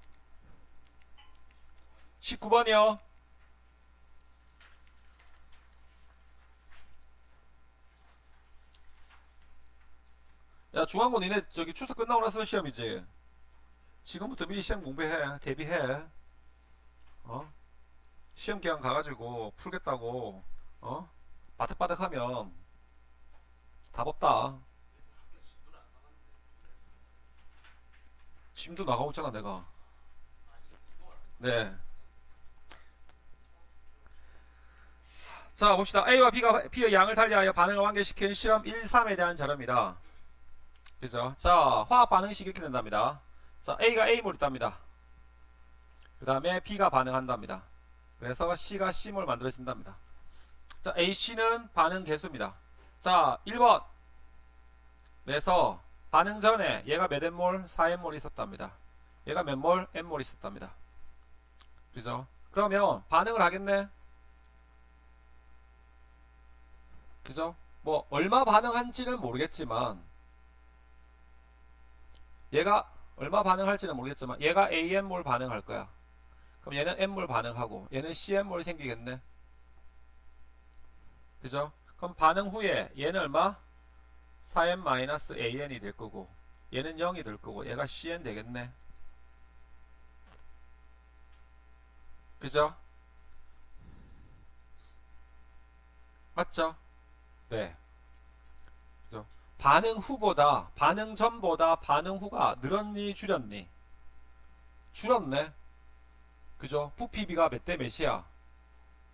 19번이요. 야, 중앙고 니네 저기 추석 끝나고 나서 시험이지. 지금부터 미리 시험 공부해. 대비해. 어? 시험 기간 가가지고 풀겠다고 어? 바득바득하면 답 없다. 짐도 나가고 있잖아 내가. 네. 자 봅시다. A와 B의 양을 달리하여 반응을 완결시킨 실험 1, 3에 대한 자료입니다. 그죠? 자 화학 반응식 이렇게 된답니다. 자 A가 A몰 있답니다. 그 다음에 B가 반응한답니다. 그래서 C가 C몰 만들어진답니다. 자 AC는 반응 개수입니다. 자 1번 그래서 반응 전에 얘가 몇 N몰? 4N몰 있었답니다. 얘가 몇 몰? N몰 있었답니다. 그죠? 그러면 반응을 하겠네? 그죠? 뭐 얼마 반응한지는 모르겠지만 얘가 얼마 반응할지는 모르겠지만 얘가 AN몰 반응할 거야. 그럼 얘는 N몰 반응하고 얘는 CN몰 생기겠네. 그죠? 그럼 반응 후에 얘는 얼마? 4n-an이 될 거고 얘는 0이 될 거고 얘가 cn 되겠네. 그죠? 맞죠? 네. 그죠? 반응 후보다 반응 전보다 반응 후가 늘었니 줄였니? 줄었네. 그죠? 부피비가 몇 대 몇이야?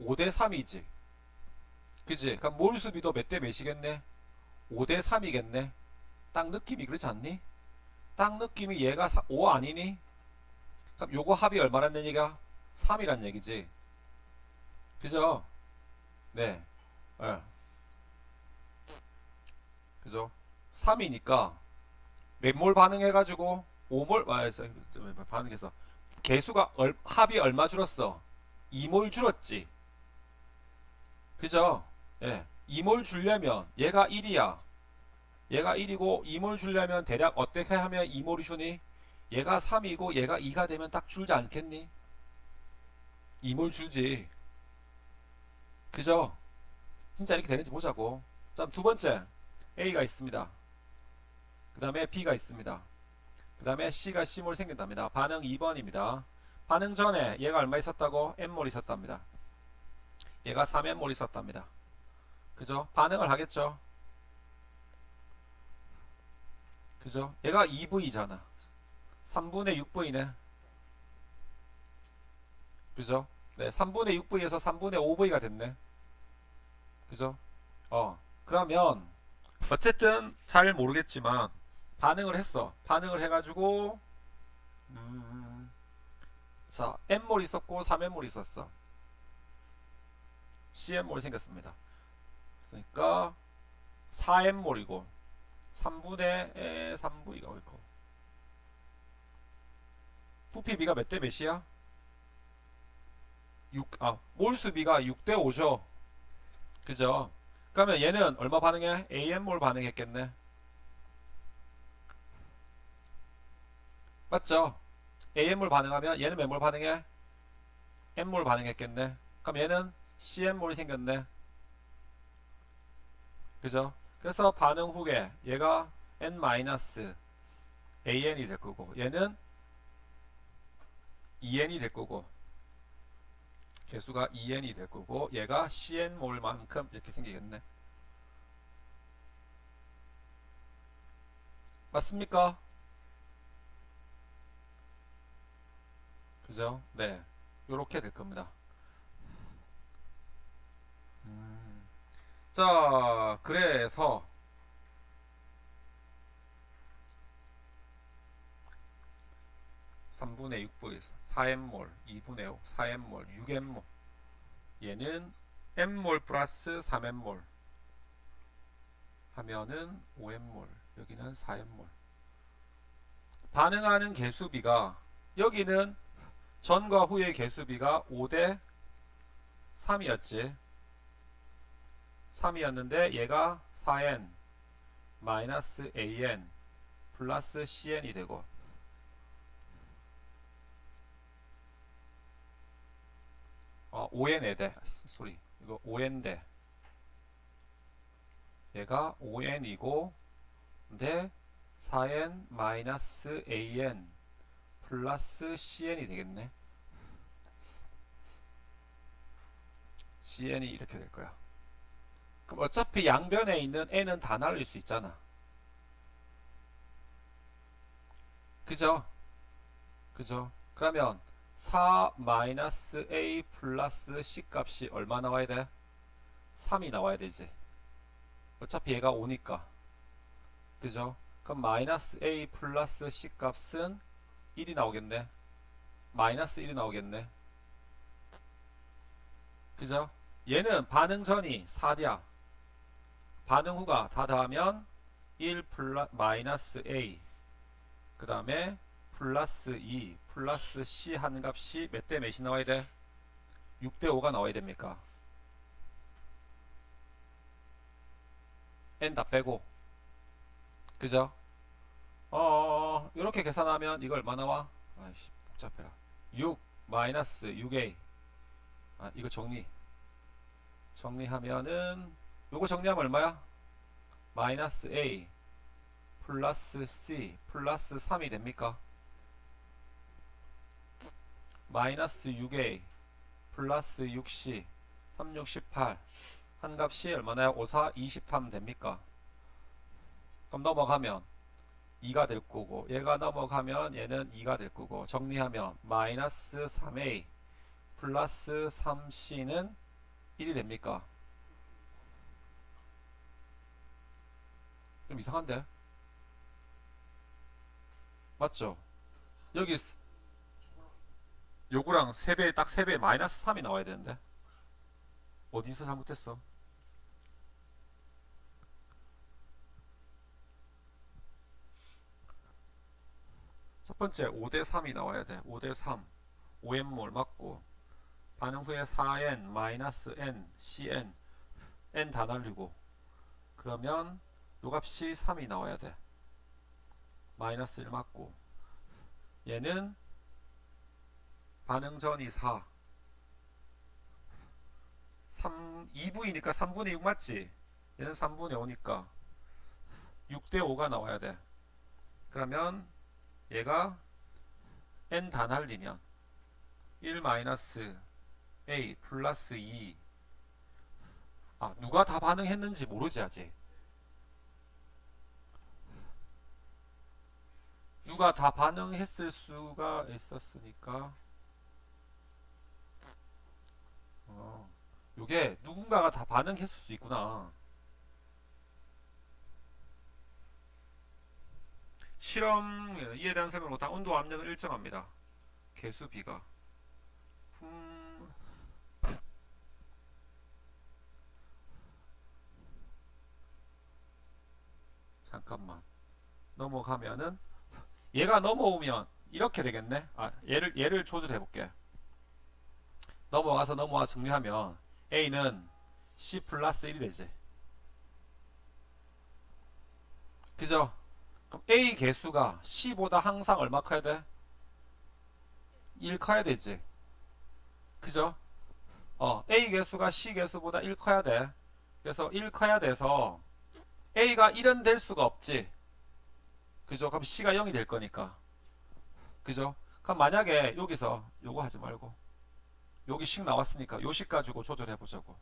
5대 3이지. 그지? 그럼 몰수비도 몇 대 몇이겠네? 5대 3이겠네. 딱 느낌이 그렇지 않니? 딱 느낌이 얘가 5 아니니? 그럼 요거 합이 얼마란 얘기가? 3이란 얘기지. 그죠? 네. 예. 그죠? 3이니까 몇 몰 반응해가지고 5몰 반응해서 개수가 합이 얼마 줄었어? 2몰 줄었지. 그죠? 예. 2몰 줄려면 얘가 1이야. 얘가 1이고 2몰 줄려면 대략 어떻게 하면 2몰이 주니? 얘가 3이고 얘가 2가 되면 딱 줄지 않겠니? 2몰 줄지. 그죠? 진짜 이렇게 되는지 보자고. 자, 두 번째. A가 있습니다. 그 다음에 B가 있습니다. 그 다음에 C가 C몰 생긴답니다. 반응 2번입니다. 반응 전에 얘가 얼마 있었다고? N몰 있었답니다. 얘가 3N몰 있었답니다. 그죠? 반응을 하겠죠? 그죠? 얘가 2V잖아. 3분의 6V네. 그죠? 네, 3분의 6V에서 3분의 5V가 됐네. 그죠? 그러면 어쨌든 잘 모르겠지만 반응을 했어. 반응을 해가지고 자, n몰 있었고 3n몰 있었어. cn몰 생겼습니다. 그러니까 4n몰이고 3분의 3분이가 옳고 부피 비가 몇 대 몇이야? 몰수 비가 6대 5죠. 그죠? 그러면 얘는 얼마 반응해? AN몰 반응했겠네. 맞죠? AN몰 반응하면 얘는 몇 몰 반응해? N몰 반응했겠네. 그럼 얘는 CN몰이 생겼네. 그죠? 그래서 반응 후에 얘가 N-AN이 될 거고 얘는 EN이 될 거고 개수가 EN이 될 거고 얘가 CN몰만큼 이렇게 생기겠네. 맞습니까? 그죠? 네. 요렇게 될 겁니다. 자, 그래서 3분의 6분의 4n몰, 2분의 5, 4n몰, 6n몰. 얘는 n몰 플러스 3n몰 하면은 5n몰, 여기는 4n몰. 반응하는 개수비가 여기는 전과 후의 개수비가 5대 3이었지. 3이었는데 얘가 4n 마이너스 an 플러스 cn이 되고 5n에 소리 이거 5n대 얘가 5n이고 근데 4n 마이너스 an 플러스 cn이 되겠네. cn이 이렇게 될 거야. 그럼 어차피 양변에 있는 n은 다 날릴 수 있잖아. 그죠? 그죠? 그러면 4-a 플러스 c 값이 얼마 나와야 돼? 3이 나와야 되지. 어차피 얘가 5니까. 그죠? 그럼 마이너스 a 플러스 c 값은 1이 나오겠네. 마이너스 1이 나오겠네. 그죠? 얘는 반응 전이 4야. 반응 후가 다 더하면 1 마이너스 a 그 다음에 플러스 2 플러스 c 한 값이 몇 대 몇이 나와야 돼? 6대 5가 나와야 됩니까? n 다 빼고 그죠? 이렇게 계산하면 이거 얼마 나와? 아이씨 복잡해라. 6 마이너스 6a 이거 정리하면은 요거 정리하면 얼마야? 마이너스 a 플러스 c 플러스 3이 됩니까? 마이너스 6a 플러스 6c 3, 6, 18 한 값이 얼마나요? 5, 4, 23 됩니까? 그럼 넘어가면 2가 될 거고 얘가 넘어가면 얘는 2가 될 거고 정리하면 마이너스 3a 플러스 3c는 1이 됩니까? 좀 이상한데? 맞죠? 여기 요거랑 3배 딱 3배 마이너스 3이 나와야 되는데 어디서 잘못했어? 첫 번째 5대 3이 나와야 돼. 5대 3 5n몰 맞고 반응 후에 4n 마이너스 n cn n 다 날리고 그러면 요 값이 3이 나와야 돼. 마이너스 1 맞고 얘는 반응 전이 4 2V니까 3분의 6 맞지? 얘는 3분의 5니까 6대 5가 나와야 돼. 그러면 얘가 n 다 날리면 1 마이너스 a 플러스 2 누가 다 반응했는지 모르지 아직. 누가 다 반응했을 수가 있었으니까 요게 누군가가 다 반응했을 수 있구나. 실험 이에 대한 설명을 못한 온도 압력은 일정합니다. 개수 B가 잠깐만 넘어가면은 얘가 넘어오면 이렇게 되겠네. 얘를 조절해 볼게. 넘어가서 정리하면 A는 C 플러스 1이 되지. 그죠? 그럼 A 개수가 C보다 항상 얼마 커야 돼? 1 커야 되지. 그죠? A 개수가 C 개수보다 1 커야 돼. 그래서 1 커야 돼서 A가 1은 될 수가 없지. 그죠? 그럼 C가 0이 될 거니까. 그죠? 그럼 만약에 여기서 요거 하지 말고 여기 식 나왔으니까 요 식 가지고 조절해 보자고.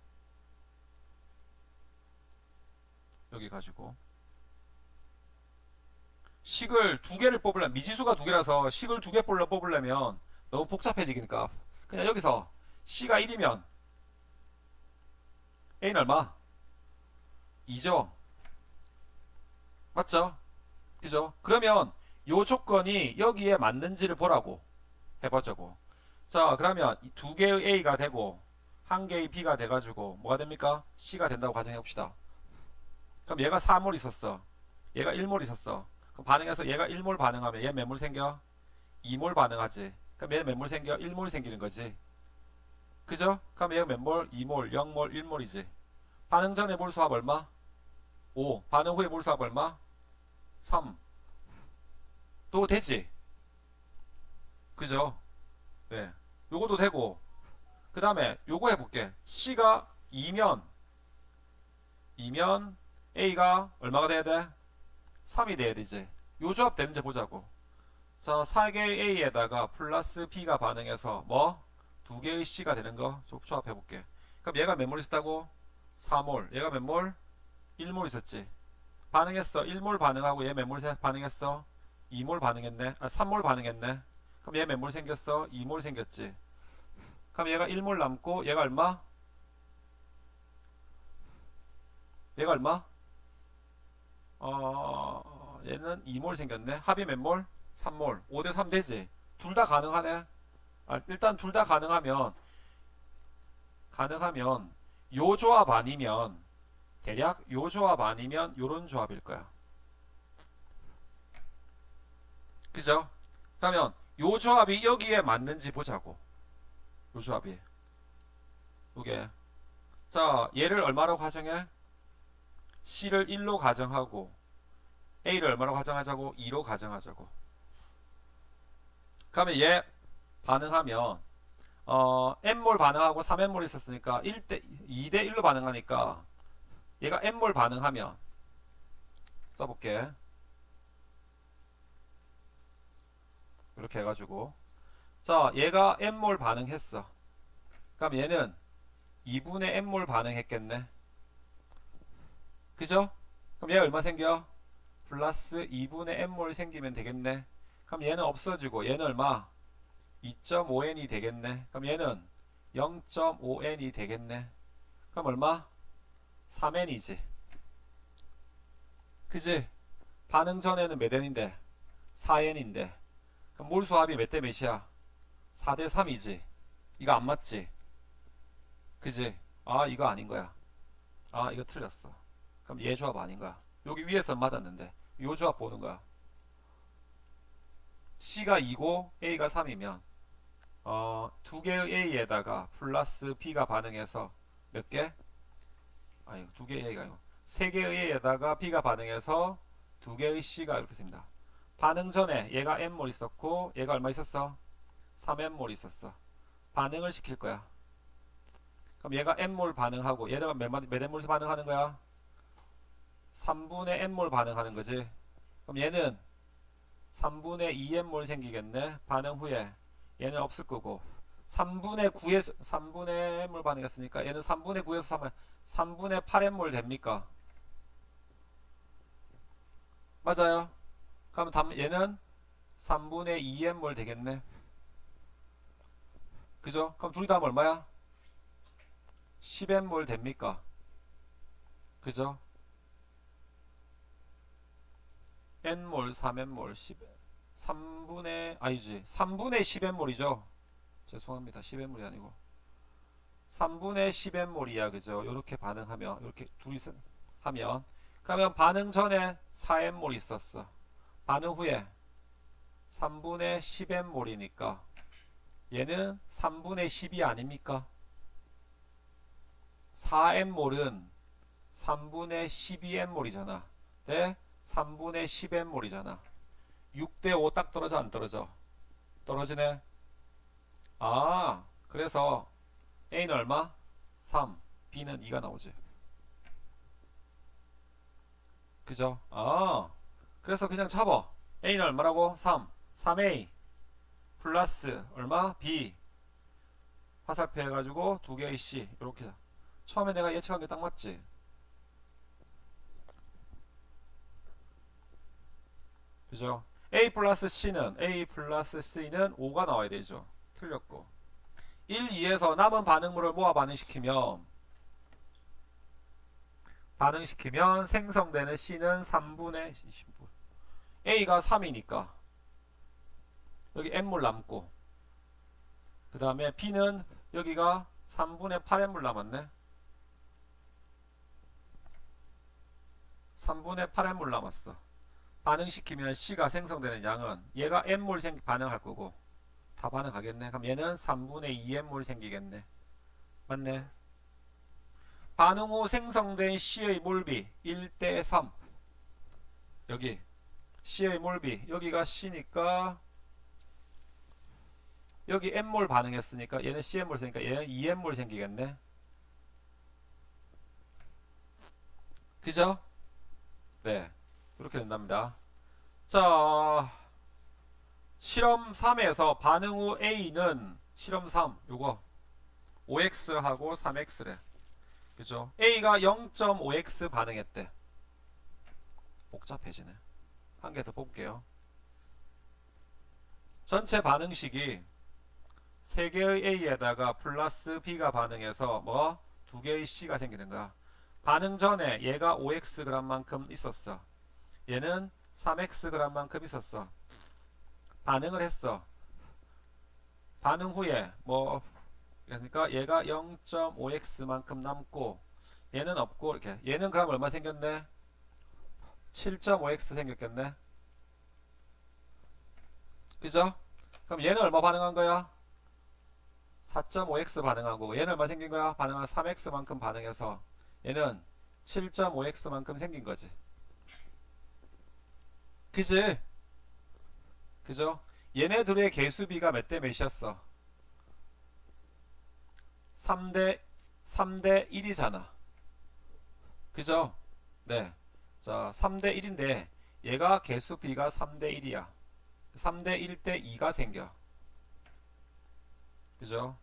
여기 가지고 식을 두 개를 뽑으려면 미지수가 두 개라서 식을 두 개 뽑으려면 너무 복잡해지니까 그냥 여기서 C가 1이면 A는 얼마? 2죠? 맞죠? 그죠? 그러면 요 조건이 여기에 맞는지를 보라고 해보자고. 자, 그러면 두 개의 A가 되고 한 개의 B가 돼가지고 뭐가 됩니까? C가 된다고 가정해 봅시다. 그럼 얘가 4몰 있었어. 얘가 1몰 있었어. 그럼 반응해서 얘가 1몰 반응하면 얘 몇 몰 생겨? 2몰 반응하지. 그럼 얘 몇 몰 생겨? 1몰 생기는 거지. 그죠? 그럼 얘가 몇 몰? 2몰, 0몰, 1몰이지. 반응 전에 몰수합 얼마? 5. 반응 후에 몰수합 얼마? 3. 또 되지. 그죠? 네. 요것도 되고 그 다음에 요거 해볼게. C가 2면 A가 얼마가 돼야 돼? 3이 돼야 되지. 요 조합 되는지 보자고. 자, 4개의 A에다가 플러스 B가 반응해서 뭐? 2개의 C가 되는 거 조합해 볼게. 그럼 얘가 몇 몰 있었다고? 4몰. 얘가 몇 몰? 1몰 있었지. 반응했어. 1몰 반응하고 얘 몇 몰 반응했어? 2몰 반응했네. 3몰 반응했네. 그럼 얘 몇 몰 생겼어? 2몰 생겼지. 그럼 얘가 1몰 남고 얘가 얼마? 얘가 얼마? 얘는 2몰 생겼네. 합이 몇 몰? 3몰. 5대 3 되지. 둘 다 가능하네. 일단 둘 다 가능하면 요 조합 아니면 대략 요 조합 아니면 요런 조합일 거야. 그죠? 그러면 요 조합이 여기에 맞는지 보자고. 요 조합이. 요게. 자, 얘를 얼마로 가정해? C를 1로 가정하고 A를 얼마로 가정하자고? 2로 가정하자고. 그러면 얘 반응하면 n몰 반응하고 3n몰 있었으니까 2대 1로 반응하니까 얘가 n몰 반응하면 써볼게. 이렇게 해가지고 자, 얘가 n몰 반응했어. 그럼 얘는 2분의 n몰 반응했겠네. 그죠? 그럼 얘가 얼마 생겨? 플러스 2분의 n몰 생기면 되겠네. 그럼 얘는 없어지고 얘는 얼마? 2.5n이 되겠네. 그럼 얘는 0.5n이 되겠네. 그럼 얼마? 3n이지. 그지? 반응 전에는 몇 n인데? 4n인데. 그럼 몰수합이 몇 대 몇이야? 4대 3이지. 이거 안 맞지? 그지? 이거 아닌 거야. 이거 틀렸어. 그럼 얘 조합 아닌 거야. 여기 위에서 맞았는데 요 조합 보는 거야. C가 2고 A가 3이면 두 개의 A에다가 플러스 B가 반응해서 몇 개? 두 개의 A가 아니고 세 개의 A에다가 B가 반응해서 두 개의 C가 이렇게 됩니다. 반응 전에 얘가 N몰 있었고 얘가 얼마 있었어? 3N몰 있었어. 반응을 시킬 거야. 그럼 얘가 N몰 반응하고 얘가 몇 N몰 반응하는 거야? 3분의 N몰 반응하는 거지. 그럼 얘는 3분의 2N몰 생기겠네. 반응 후에 얘는 없을 거고 3분의 N몰 반응했으니까 얘는 3분의 9에서 3분의 8N몰 됩니까? 맞아요. 그럼 얘는 3분의 2N몰 되겠네. 그죠? 그럼 둘이 다 얼마야? 10N몰 됩니까? 그죠? n몰 3n몰 10 3분의 아니지 3분의 10n몰이죠. 죄송합니다. 10n몰이 아니고 3분의 10n몰이야. 그죠? 이렇게 반응하면 이렇게 둘이서 하면 그러면 반응 전에 4n몰 있었어. 반응 후에 3분의 10n몰이니까 얘는 3분의 10이 아닙니까? 4n몰은 3분의 12n몰이잖아. 네? 3분의 10n몰이잖아. 6대 5 딱 떨어져 안 떨어져? 떨어지네. 아, 그래서 A는 얼마? 3, B는 2가 나오지. 그죠? 아, 그래서 그냥 잡아. A는 얼마라고? 3, 3A 플러스 얼마? B 화살표 해가지고 두 개의 C 이렇게. 처음에 내가 예측한 게 딱 맞지? 그죠? A 플러스 C는 5가 나와야 되죠. 틀렸고 1, 2에서 남은 반응물을 모아 반응시키면 생성되는 C는 3분의 A가 3이니까 여기 N몰 남고 그 다음에 B는 여기가 3분의 8N몰 남았네. 3분의 8N몰 남았어. 반응시키면 C가 생성되는 양은 얘가 N몰 반응할 거고 다 반응하겠네. 그럼 얘는 3분의 2N몰 생기겠네. 맞네. 반응 후 생성된 C의 몰비 1대 3. 여기 C의 몰비 여기가 C니까 여기 N몰 반응했으니까 얘는 CN몰 생기니까 얘는 2N몰 생기겠네. 그죠? 네. 이렇게 된답니다. 자, 실험 3에서 반응 후 A는 실험 3 요거 5X하고 3X래. 그죠? A가 0.5X 반응했대. 복잡해지네. 한 개 더 볼게요. 전체 반응식이 3개의 A에다가 플러스 B가 반응해서 뭐? 2개의 C가 생기는 거야. 반응 전에 얘가 5Xg만큼 있었어. 얘는 3Xg만큼 있었어. 반응을 했어. 반응 후에 뭐 그러니까 얘가 0.5X만큼 남고 얘는 없고 이렇게 얘는 그럼 얼마 생겼네? 7.5X 생겼겠네. 그죠? 그럼 얘는 얼마 반응한 거야? 4.5X 반응한 거고 얘는 얼마 생긴 거야? 반응한 3X만큼 반응해서 얘는 7.5X만큼 생긴 거지. 그지? 그죠? 얘네들의 개수비가 몇 대 몇이었어? 3대 1이잖아. 그죠? 네. 자, 3대 1인데 얘가 개수비가 3대 1이야. 3대 1대 2가 생겨. 그죠?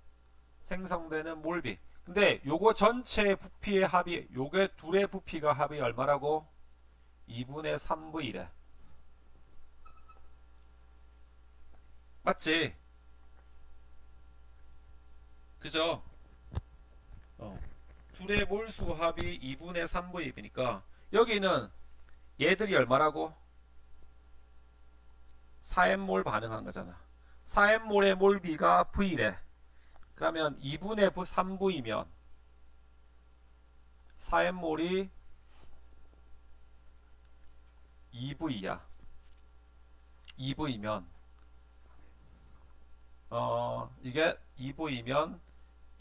생성되는 몰비. 근데 요거 전체 부피의 합이 요게 둘의 부피가 합이 얼마라고? 2분의 3V래. 맞지? 그죠? 둘의 몰수 합이 2분의 3V니까 여기는 얘들이 얼마라고? 4N몰 반응한 거잖아. 4N몰의 몰비가 V래. 그러면 2분의 3V면 4N몰이 2V야. 2V면 이게 2V면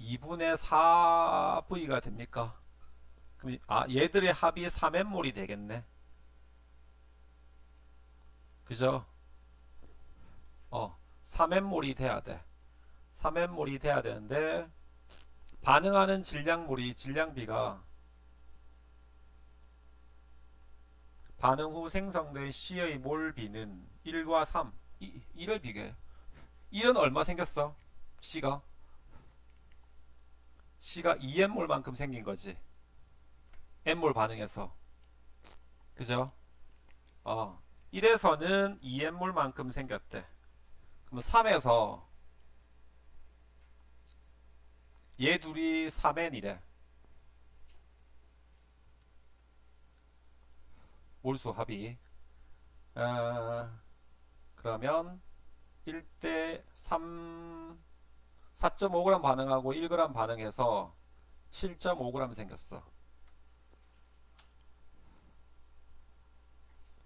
2분의 4V가 됩니까? 그럼 얘들의 합이 3N몰이 되겠네. 그죠? 3N몰이 돼야 돼. 3N몰이 돼야 되는데 반응하는 질량비가 반응 후 생성된 C의 몰비는 1과 3 1을 비교해. 1은 얼마 생겼어? C가 2N몰만큼 생긴 거지. N몰 반응해서. 그죠? 1에서는 2N몰만큼 생겼대. 그럼 3에서 얘 둘이 3N이래. 몰수 합이. 그러면 1대 3 4.5g 반응하고 1g 반응해서 7.5g 생겼어.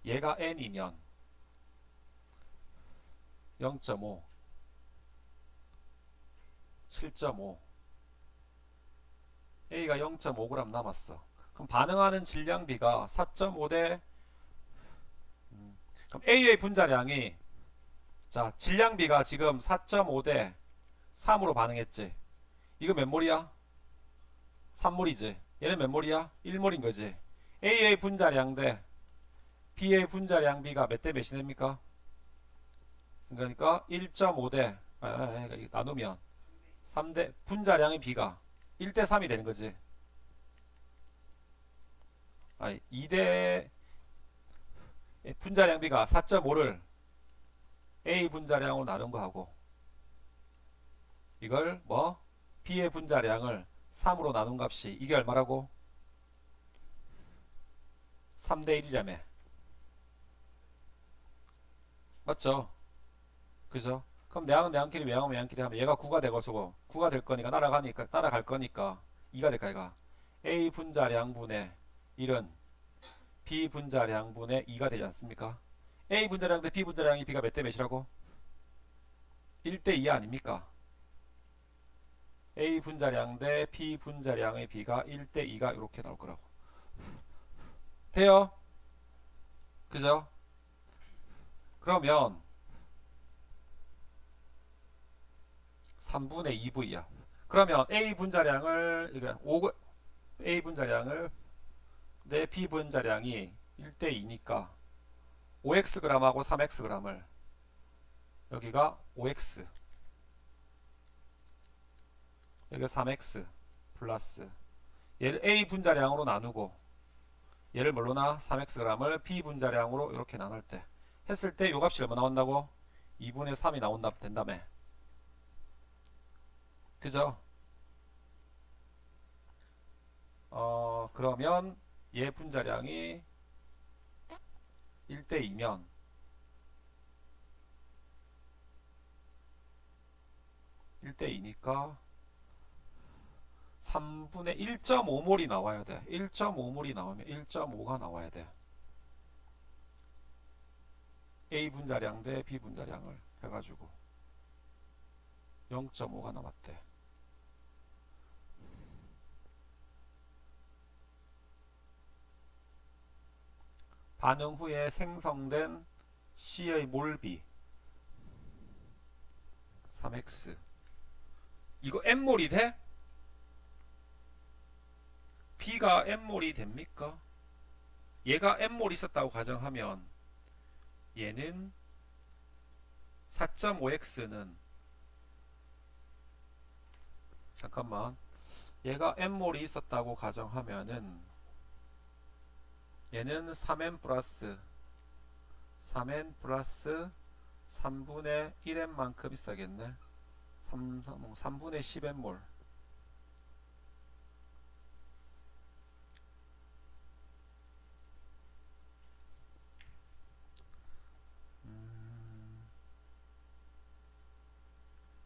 얘가 n이면 0.5 7.5 A가 0.5g 남았어. 그럼 반응하는 질량비가 4.5 대 그럼 A의 분자량이 자 질량비가 지금 4.5 대 3으로 반응했지. 이거 몇 몰이야? 3몰이지. 얘는 몇 몰이야? 1몰인 거지. A의 분자량 대 B의 분자량비가 몇 대 몇이 됩니까? 그러니까 1.5 대 나누면 3대 분자량의 B가 1대 3이 되는 거지. 아니 2대 분자량 B가 4.5를 A 분자량으로 나눈 거하고 이걸 뭐 B의 분자량을 3으로 나눈 값이 이게 얼마라고? 3대 1이라며. 맞죠? 그죠? 그럼 내항은 내항끼리 외항은 외항끼리 하면 얘가 9가 되고 9가 될 거니까 따라갈 거니까 2가 될까 얘가 A 분자량분의 1은 B 분자량분의 2가 되지 않습니까? A 분자량 대 B 분자량이 B가 몇 대 몇이라고? 1대 2 아닙니까? A 분자량 대 B 분자량의 B가 1대 2가 이렇게 나올 거라고. 돼요? 그죠? 그러면 3분의 2V야. 그러면 A 분자량을 A 분자량을 내 B 분자량이 1대 2니까 5xg하고 3xg을 여기가 5x 여기가 3x 플러스 얘를 A 분자량으로 나누고 얘를 뭘로 나? 3xg을 B 분자량으로 이렇게 나눌 때 했을 때 요 값이 얼마 나온다고? 2분의 3이 된다며. 그죠? 그러면 얘 분자량이 1대 2면 1대 2니까 3분의 1.5몰이 나와야 돼. 1.5몰이 나오면 1.5가 나와야 돼. A 분자량 대 B 분자량을 해가지고 0.5가 남았대. 반응 후에 생성된 C의 몰비 3x 이거 N몰이 돼? B가 N몰이 됩니까? 얘가 N몰 있었다고 가정하면 얘는 4.5x는 잠깐만 얘가 N몰이 있었다고 가정하면은 얘는 3n 플러스 3분의 1n만큼 있어야겠네. 3분의 10n몰.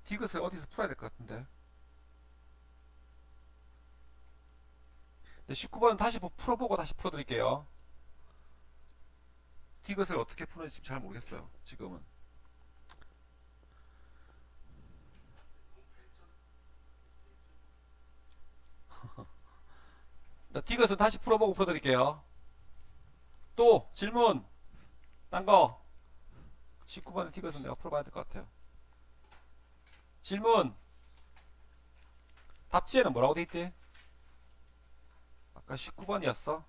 디귿을 어디서 풀어야 될 것 같은데. 네, 19번은 다시 풀어보고 다시 풀어드릴게요. 디귿을 어떻게 푸는지 잘 모르겠어요. 지금은. 디귿은 다시 풀어보고 풀어드릴게요. 또 질문 딴거 19번의 디귿은 내가 풀어봐야 될 것 같아요. 질문 답지에는 뭐라고 돼있지? 아까 19번이었어?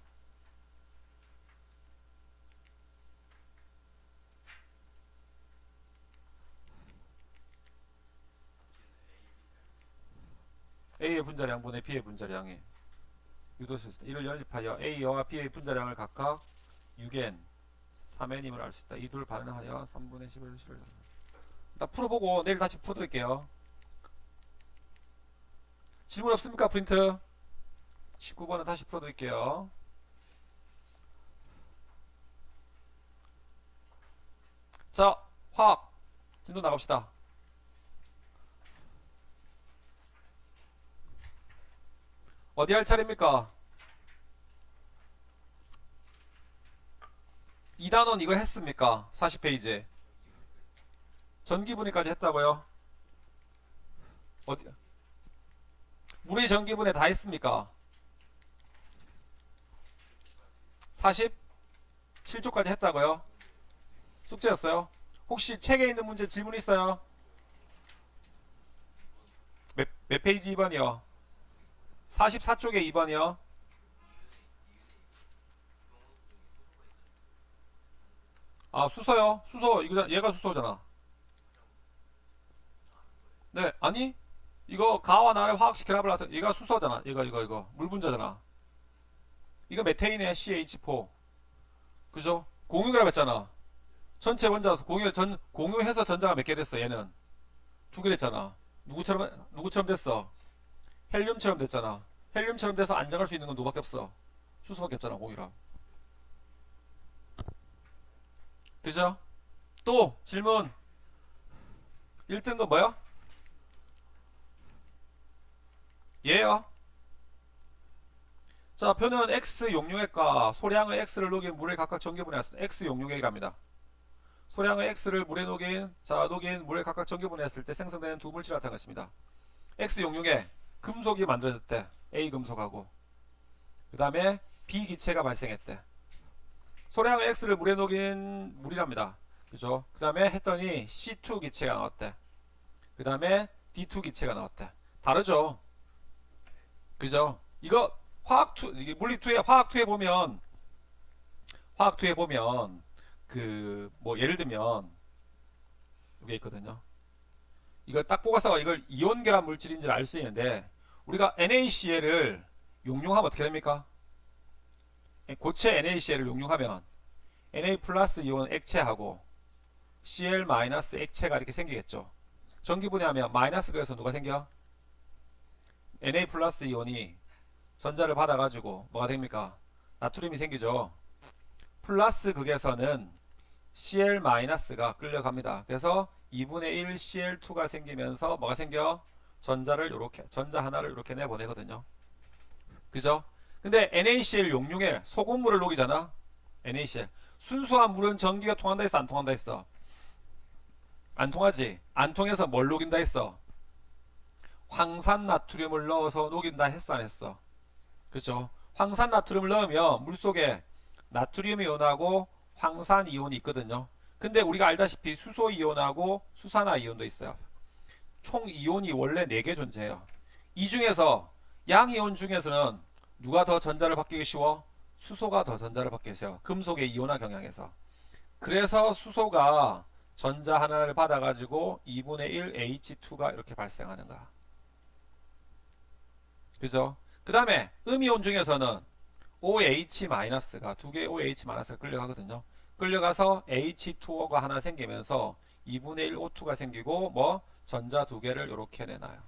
A의 분자량분의 B의 분자량이 유도수 이를 연립하여 A와 B의 분자량을 각각 6n 3n임을 알 수 있다. 이 둘 반응하여 3분의 10을 실을 일단 풀어보고 내일 다시 풀어드릴게요. 질문 없습니까? 프린트 19번은 다시 풀어드릴게요. 자, 화학 진도 나갑시다. 어디 할 차례입니까? 2단원 이거 했습니까? 40페이지. 전기분해까지 했다고요? 어디? 물의 전기분해 다 했습니까? 47조까지 했다고요? 숙제였어요? 혹시 책에 있는 문제 질문 있어요? 몇 페이지 2번이요? 44쪽에 2번이요? 아, 수소요? 수소, 이거, 얘가 수소잖아. 네, 아니? 이거 가와 나를 화학식 결합을 하던, 얘가 수소잖아. 이거. 물 분자잖아. 이거 메테인의 CH4. 그죠? 공유 결합했잖아. 전체 원자, 공유해서 전자가 몇 개 됐어, 얘는? 두 개 됐잖아. 누구처럼 됐어? 헬륨처럼 됐잖아. 헬륨처럼 돼서 안정할 수 있는 건 누구밖에 없어? 수소밖에 없잖아, 공유랑. 그죠? 또, 질문. 1등급 뭐야? 얘요. 자, 표는 X 용융액과 소량의 X를 녹인 물에 각각 전기분해했을 때 X 용융액이랍니다. 소량의 X를 물에 녹인 물에 각각 전기분해했을 때 생성되는 두 물질 같은 것입니다. X 용융액, 금속이 만들어졌대. A 금속하고. 그 다음에 B 기체가 발생했대. 소량의 X를 물에 녹인 물이랍니다. 그죠? 그 다음에 했더니 C2 기체가 나왔대. 그 다음에 D2 기체가 나왔대. 다르죠? 그죠? 이거 이게 물리2에 화학2에 보면 뭐 예를 들면 이게 있거든요. 이거 딱 뽑아서 이걸 이온 결합 물질인지 알 수 있는데 우리가 NaCl을 용융하면 어떻게 됩니까? 고체 NaCl을 용융하면 Na 플러스 이온 액체하고 Cl 마이너스 액체가 이렇게 생기겠죠. 전기분해하면 마이너스 극에서 누가 생겨? Na 플러스 이온이 전자를 받아가지고 뭐가 됩니까? 나트륨이 생기죠. 플러스 극에서는 Cl 마이너스가 끌려갑니다. 그래서 2분의 1 Cl2가 생기면서 뭐가 생겨? 전자 하나를 이렇게 내보내거든요. 그죠? 근데 NaCl 용융에 소금물을 녹이잖아. NaCl. 순수한 물은 전기가 통한다 했어, 안 통한다 했어? 안 통하지. 안 통해서 뭘 녹인다 했어? 황산 나트륨을 넣어서 녹인다 했어, 안 했어? 그죠? 황산 나트륨을 넣으면 물속에 나트륨 이온하고 황산 이온이 있거든요. 근데 우리가 알다시피 수소 이온하고 수산화 이온도 있어요. 총 이온이 원래 4개 존재해요. 이 중에서 양이온 중에서는 누가 더 전자를 받기 쉬워? 수소가 더 전자를 받기 쉬워. 금속의 이온화 경향에서. 그래서 수소가 전자 하나를 받아가지고 2분의 1 H2가 이렇게 발생하는 거야. 그죠? 그 다음에 음이온 중에서는 OH-가 두 개의 OH-가 끌려가거든요. 끌려가서 H2O가 하나 생기면서 2분의 1 O2가 생기고 뭐 전자 두 개를 이렇게 내놔요.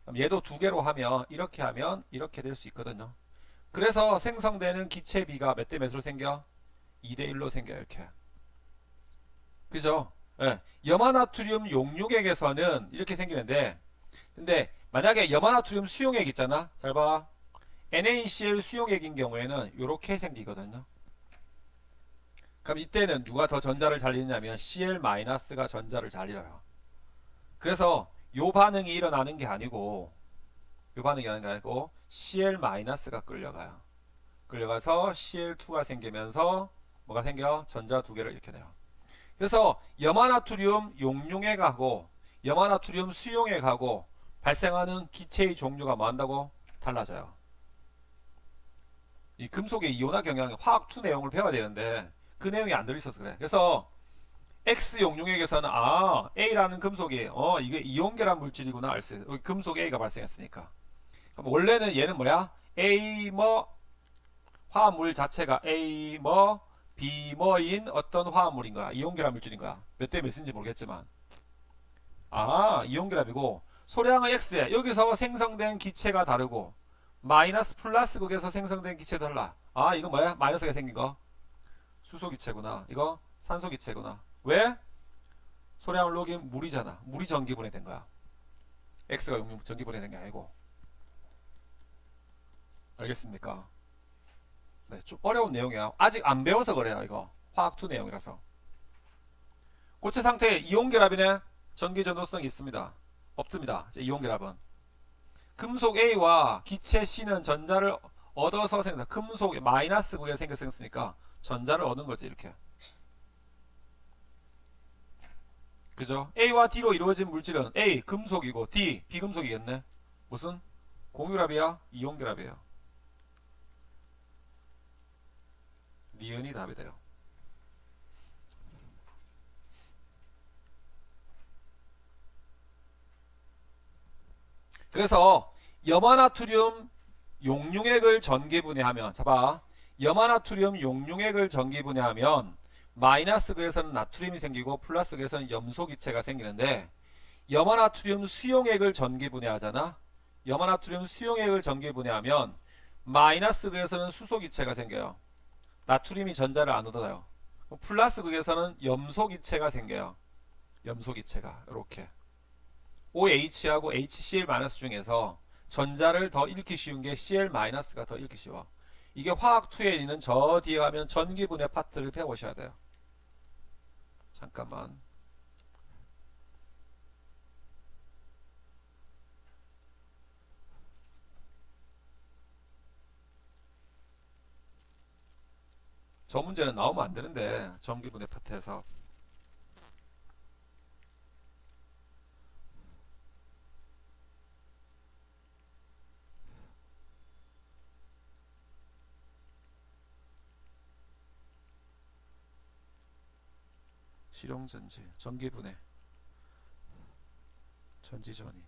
그럼 얘도 두 개로 하면 이렇게 될 수 있거든요. 그래서 생성되는 기체 B가 몇 대 몇으로 생겨? 2대 1로 생겨요. 이렇게. 그죠? 예. 염화나트륨 용융액에서는 이렇게 생기는데 근데 만약에 염화나트륨 수용액 있잖아. 잘 봐. NaCl 수용액인 경우에는 이렇게 생기거든요. 그럼 이때는 누가 더 전자를 잘 잃냐면 Cl-가 전자를 잘 잃어요. 그래서 요 반응이 일어나는 게 아니고 Cl-가 끌려가요. 끌려가서 Cl2가 생기면서 뭐가 생겨? 전자 두 개를 이렇게 내요. 그래서 염화나트륨 용융액하고 염화나트륨 수용액하고 발생하는 기체의 종류가 뭐 한다고? 달라져요. 이 금속의 이온화 경향 화학2 내용을 배워야 되는데 그 내용이 안 들어있어서 그래. 그래서 X 용융액에서는 A라는 금속이 이게 이온 결합 물질이구나 알 수 있어요. 금속 A가 발생했으니까. 그럼 원래는 얘는 뭐야? A 뭐 화합물 자체가 A 뭐 B 뭐인 어떤 화합물인 거야. 이온 결합 물질인 거야. 몇 대 몇인지 모르겠지만. 이온 결합이고 소량의 X에 여기서 생성된 기체가 다르고 마이너스 플러스 극에서 생성된 기체 달라. 이거 뭐야? 마이너스가 생긴 거. 수소 기체구나. 이거 산소 기체구나. 왜? 소량을 녹인 물이잖아. 물이 전기분해 된 거야. X가 전기분해 된 게 아니고. 알겠습니까? 네, 좀 어려운 내용이야. 아직 안 배워서 그래요, 이거. 화학2 내용이라서. 고체 상태에 이온 결합이네. 전기 전도성이 있습니다. 없습니다. 이온 결합은. 금속 A와 기체 C는 전자를 얻어서 생긴다. 금속 마이너스 구에 생겼으니까 전자를 얻은 거지, 이렇게. 그죠? A와 D로 이루어진 물질은 A 금속이고 D 비금속이겠네. 무슨? 공유결합이야? 이온 결합이에요. 니은이 답이 돼요. 그래서 염화나트륨 용융액을 전기분해하면, 잡아, 염화나트륨 용융액을 전기분해하면 마이너스 극에서는 나트륨이 생기고 플러스 극에서는 염소기체가 생기는데, 염화나트륨 수용액을 전기분해하잖아. 염화나트륨 수용액을 전기분해하면 마이너스 극에서는 수소기체가 생겨요. 나트륨이 전자를 안 얻어요. 플러스 극에서는 염소기체가 생겨요. 염소기체가 이렇게 OH하고 HCl- 중에서 전자를 더 잃기 쉬운 게 Cl-가 더 잃기 쉬워. 이게 화학2에 있는 저 뒤에 가면 전기분해 파트를 배워보셔야 돼요. 잠깐만. 저 문제는 나오면 안 되는데, 전기분해 파트에서. 실용전지, 전기분해, 전지전이.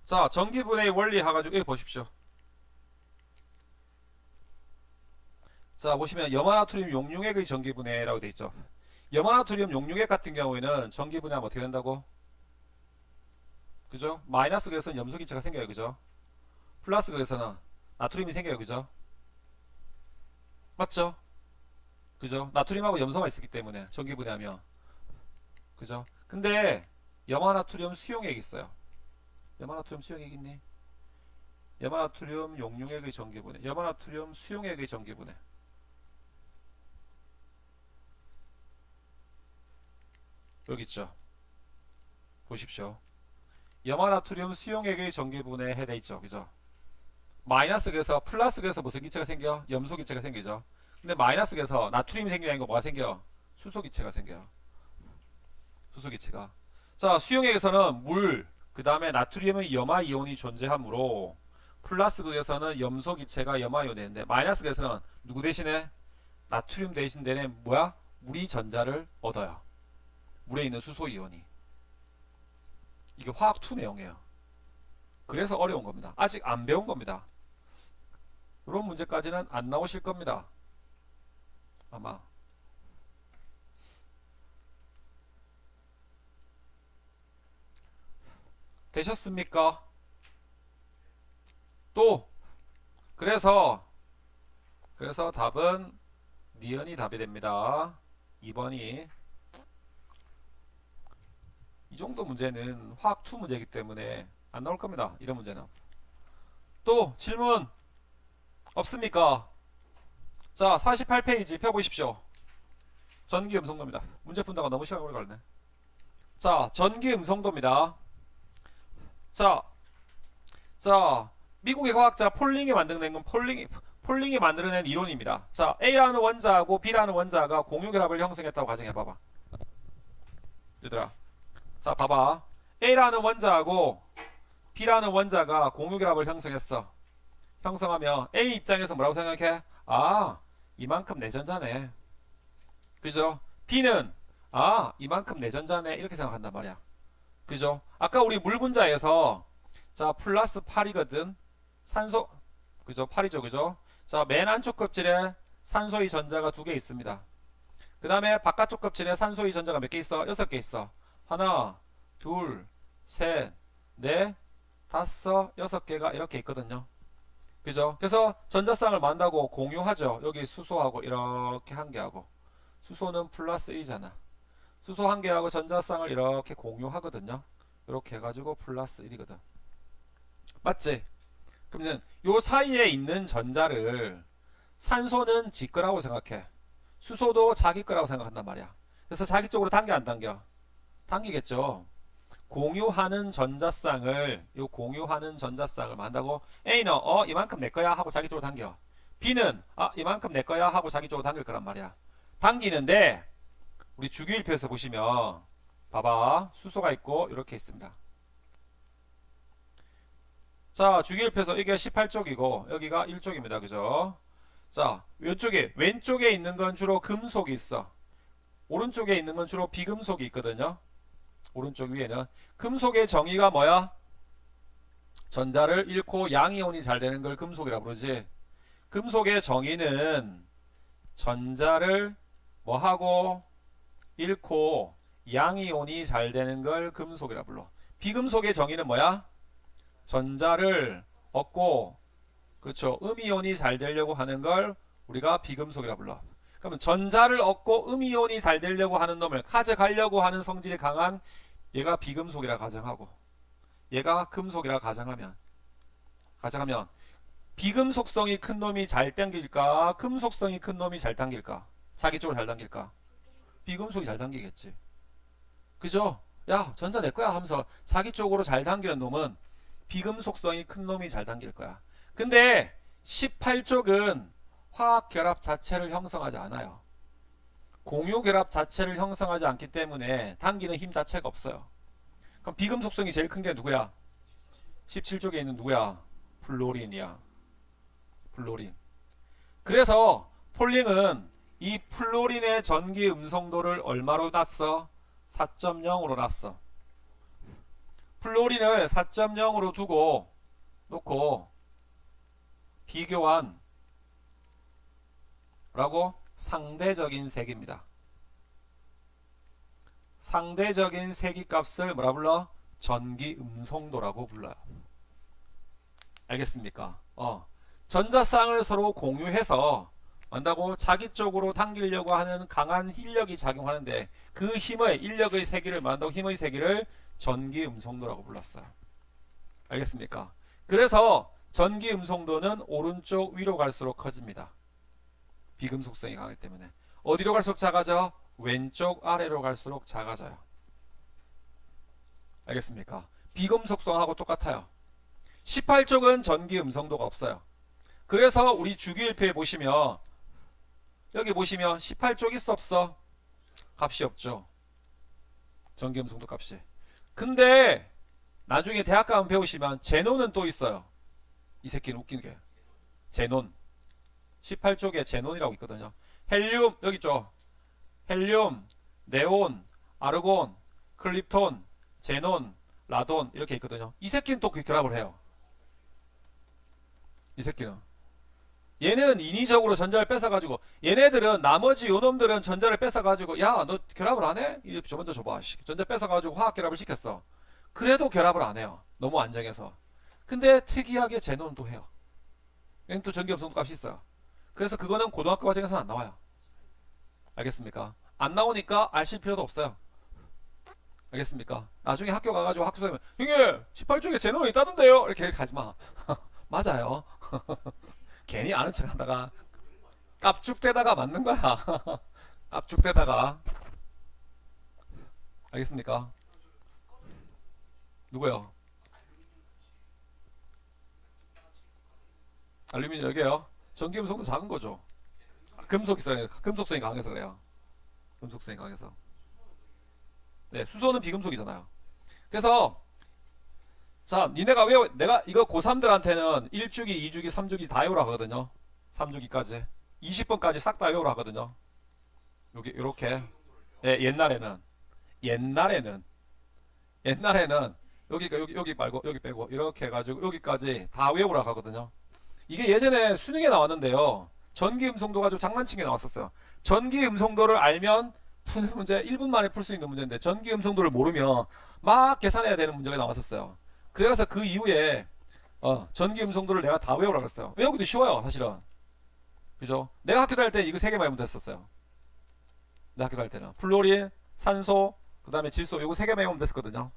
자, 전기분해의 원리 해가지고 여기 보십시오. 자, 보시면 염화나트륨 용융액의 전기분해라고 되어 있죠. 염화나트륨 용융액 같은 경우에는 전기분해하면 어떻게 된다고? 그죠? 마이너스 극에서는 염소기체가 생겨요. 그죠? 플러스 극에서는 나트륨이 생겨요. 그죠? 맞죠? 그죠? 나트륨하고 염소가 있었기 때문에 전기분해하면. 그죠? 근데 염화나트륨 수용액이 있어요. 염화나트륨 수용액 있니? 염화나트륨 용융액의 전기분해, 염화나트륨 수용액의 전기분해. 여기 있죠. 보십시오. 염화나트륨 수용액의 전기분해 해돼 있죠. 그죠? 마이너스 극에서 플러스 극에서 무슨 기체가 생겨? 염소 기체가 생기죠. 근데 마이너스 극에서 나트륨이 생기는 거 뭐가 생겨? 수소 기체가 생겨요. 수소 기체가. 자, 수용액에서는 물, 그 다음에 나트륨의 염화 이온이 존재하므로 플러스 극에서는 염소 기체가 염화 이온이 되는데, 마이너스 극에서는 누구 대신에? 나트륨 대신 되는 뭐야? 물이 전자를 얻어요. 물에 있는 수소 이온이. 이게 화학2 내용이에요. 그래서 어려운 겁니다. 아직 안 배운 겁니다. 이런 문제까지는 안 나오실 겁니다. 아마. 되셨습니까? 또 그래서 답은 니은이 답이 됩니다. 2번이. 이 정도 문제는 화학2 문제이기 때문에 안 나올 겁니다. 이런 문제는. 또 질문 없습니까? 자, 48페이지 펴보십시오. 전기 음성도입니다. 문제 푼다가 너무 시간 오래 걸리네. 자, 전기 음성도입니다. 자, 미국의 과학자 폴링이 만들어낸 건 폴링이 만들어낸 이론입니다. 자, A라는 원자하고 B라는 원자가 공유결합을 형성했다고 가정해봐봐. 얘들아, 자, 봐봐. A라는 원자하고 B라는 원자가 공유결합을 형성했어. 형성하면 A 입장에서 뭐라고 생각해? 아, 이만큼 내전자네. 그죠? B는 이만큼 내전자네. 이렇게 생각한단 말이야. 그죠? 아까 우리 물 분자에서 자, 플러스 8이거든. 산소, 그죠? 8이죠. 그죠? 자, 맨 안쪽 껍질에 산소의 전자가 2개 있습니다. 그 다음에 바깥쪽 껍질에 산소의 전자가 몇 개 있어? 6개 있어. 하나, 둘, 셋, 넷, 다섯, 6개가 이렇게 있거든요. 그죠? 그래서 전자쌍을 만다고 공유하죠. 여기 수소하고 이렇게 한 개하고 수소는 플러스 1이잖아. 수소 한 개하고 전자쌍을 이렇게 공유하거든요. 이렇게 해가지고 플러스 1이거든. 맞지? 그러면 요 사이에 있는 전자를 산소는 지 거라고 생각해. 수소도 자기 거라고 생각한단 말이야. 그래서 자기 쪽으로 당겨 안 당겨? 당기겠죠. 공유하는 전자쌍을 요 공유하는 전자쌍을 만다고 A는 이만큼 내 거야 하고 자기 쪽으로 당겨. B는 이만큼 내 거야 하고 자기 쪽으로 당길 거란 말이야. 당기는데 우리 주기율표에서 보시면 봐봐. 수소가 있고 이렇게 있습니다. 자, 주기율표에서 이게 18쪽이고 여기가 1쪽입니다. 그죠? 자, 왼쪽에 있는 건 주로 금속이 있어. 오른쪽에 있는 건 주로 비금속이 있거든요. 오른쪽 위에는 금속의 정의가 뭐야? 전자를 잃고 양이온이 잘 되는 걸 금속이라 부르지. 금속의 정의는 전자를 뭐하고 잃고 양이온이 잘 되는 걸 금속이라 불러. 비금속의 정의는 뭐야? 전자를 얻고 그렇죠. 음이온이 잘 되려고 하는 걸 우리가 비금속이라 불러. 그러면 전자를 얻고 음이온이 잘 되려고 하는 놈을 가져가려고 하는 성질이 강한 얘가 비금속이라 가정하고 얘가 금속이라 가정하면 비금속성이 큰 놈이 잘 당길까? 금속성이 큰 놈이 잘 당길까? 자기 쪽으로 잘 당길까? 비금속이 잘 당기겠지. 그죠? 야, 전자 내 거야 하면서 자기 쪽으로 잘 당기는 놈은 비금속성이 큰 놈이 잘 당길 거야. 근데 18쪽은 화학 결합 자체를 형성하지 않아요. 공유 결합 자체를 형성하지 않기 때문에 당기는 힘 자체가 없어요. 그럼 비금속성이 제일 큰 게 누구야? 17쪽에 있는 누구야? 플로린이야. 플로린. 그래서 폴링은 이 플로린의 전기 음성도를 얼마로 놨어? 4.0으로 놨어. 플로린을 4.0으로 두고 놓고 비교한 라고 상대적인 세기입니다. 상대적인 세기값을 뭐라 불러? 전기 음성도라고 불러요. 알겠습니까? 전자쌍을 서로 공유해서 한다고 자기 쪽으로 당기려고 하는 강한 인력이 작용하는데 그 힘의 인력의 세기를 말한다고 힘의 세기를 전기 음성도라고 불렀어요. 알겠습니까? 그래서 전기 음성도는 오른쪽 위로 갈수록 커집니다. 비금속성이 강하기 때문에. 어디로 갈수록 작아져? 왼쪽 아래로 갈수록 작아져요. 알겠습니까? 비금속성하고 똑같아요. 18쪽은 전기 음성도가 없어요. 그래서 우리 주기율표에 보시면 여기 보시면 18쪽 있어 없어? 값이 없죠. 전기 음성도 값이. 근데 나중에 대학 가면 배우시면 제논은 또 있어요. 이 새끼는 웃긴 게 제논 18쪽에 제논이라고 있거든요. 헬륨 여기 있죠. 헬륨, 네온, 아르곤, 클립톤, 제논, 라돈 이렇게 있거든요. 이 새끼는 또 결합을 해요. 이 새끼는 얘는 인위적으로 전자를 뺏어가지고 얘네들은 나머지 요놈들은 전자를 뺏어가지고 야 너 결합을 안 해? 저 먼저 줘봐. 전자 뺏어가지고 화학 결합을 시켰어. 그래도 결합을 안 해요. 너무 안정해서. 근데 특이하게 제논은 또 해요. 얘는 또 전기 음성도 값이 있어요. 그래서 그거는 고등학교 과정에서는 안 나와요. 알겠습니까? 안 나오니까 아실 필요도 없어요. 알겠습니까? 나중에 학교 가가지고 학교 선생님 형님 18쪽에 제논이 있다던데요? 이렇게 가지마. 맞아요. 괜히 아는 척 하다가 깝죽대다가 맞는 거야. 깝죽대다가. 알겠습니까? 누구요? 알루미늄 여기에요. 전기 음성도 작은 거죠. 금속성이 강해서 그래요. 금속성이 강해서. 네, 수소는 비금속이잖아요. 그래서 자, 니네가 외워 내가 이거 고3들한테는 1주기, 2주기, 3주기 다 외우라 하거든요. 3주기까지. 20번까지 싹 다 외우라 하거든요. 여기 이렇게. 네, 옛날에는 여기 말고 여기 빼고 이렇게 해 가지고 여기까지 다 외우라 하거든요. 이게 예전에 수능에 나왔는데요. 전기 음성도 가지고 장난친 게 나왔었어요. 전기 음성도를 알면 푸는 문제 1분 만에 풀 수 있는 문제인데 전기 음성도를 모르면 막 계산해야 되는 문제가 나왔었어요. 그래서 그 이후에 전기 음성도를 내가 다 외우라 그랬어요. 외우기도 쉬워요, 사실은. 그죠? 내가 학교 다닐 때 이거 세 개만 외우면 됐었어요. 내가 학교 다닐 때는 플로린, 산소, 그 다음에 질소, 요거 세 개만 외우면 됐었거든요.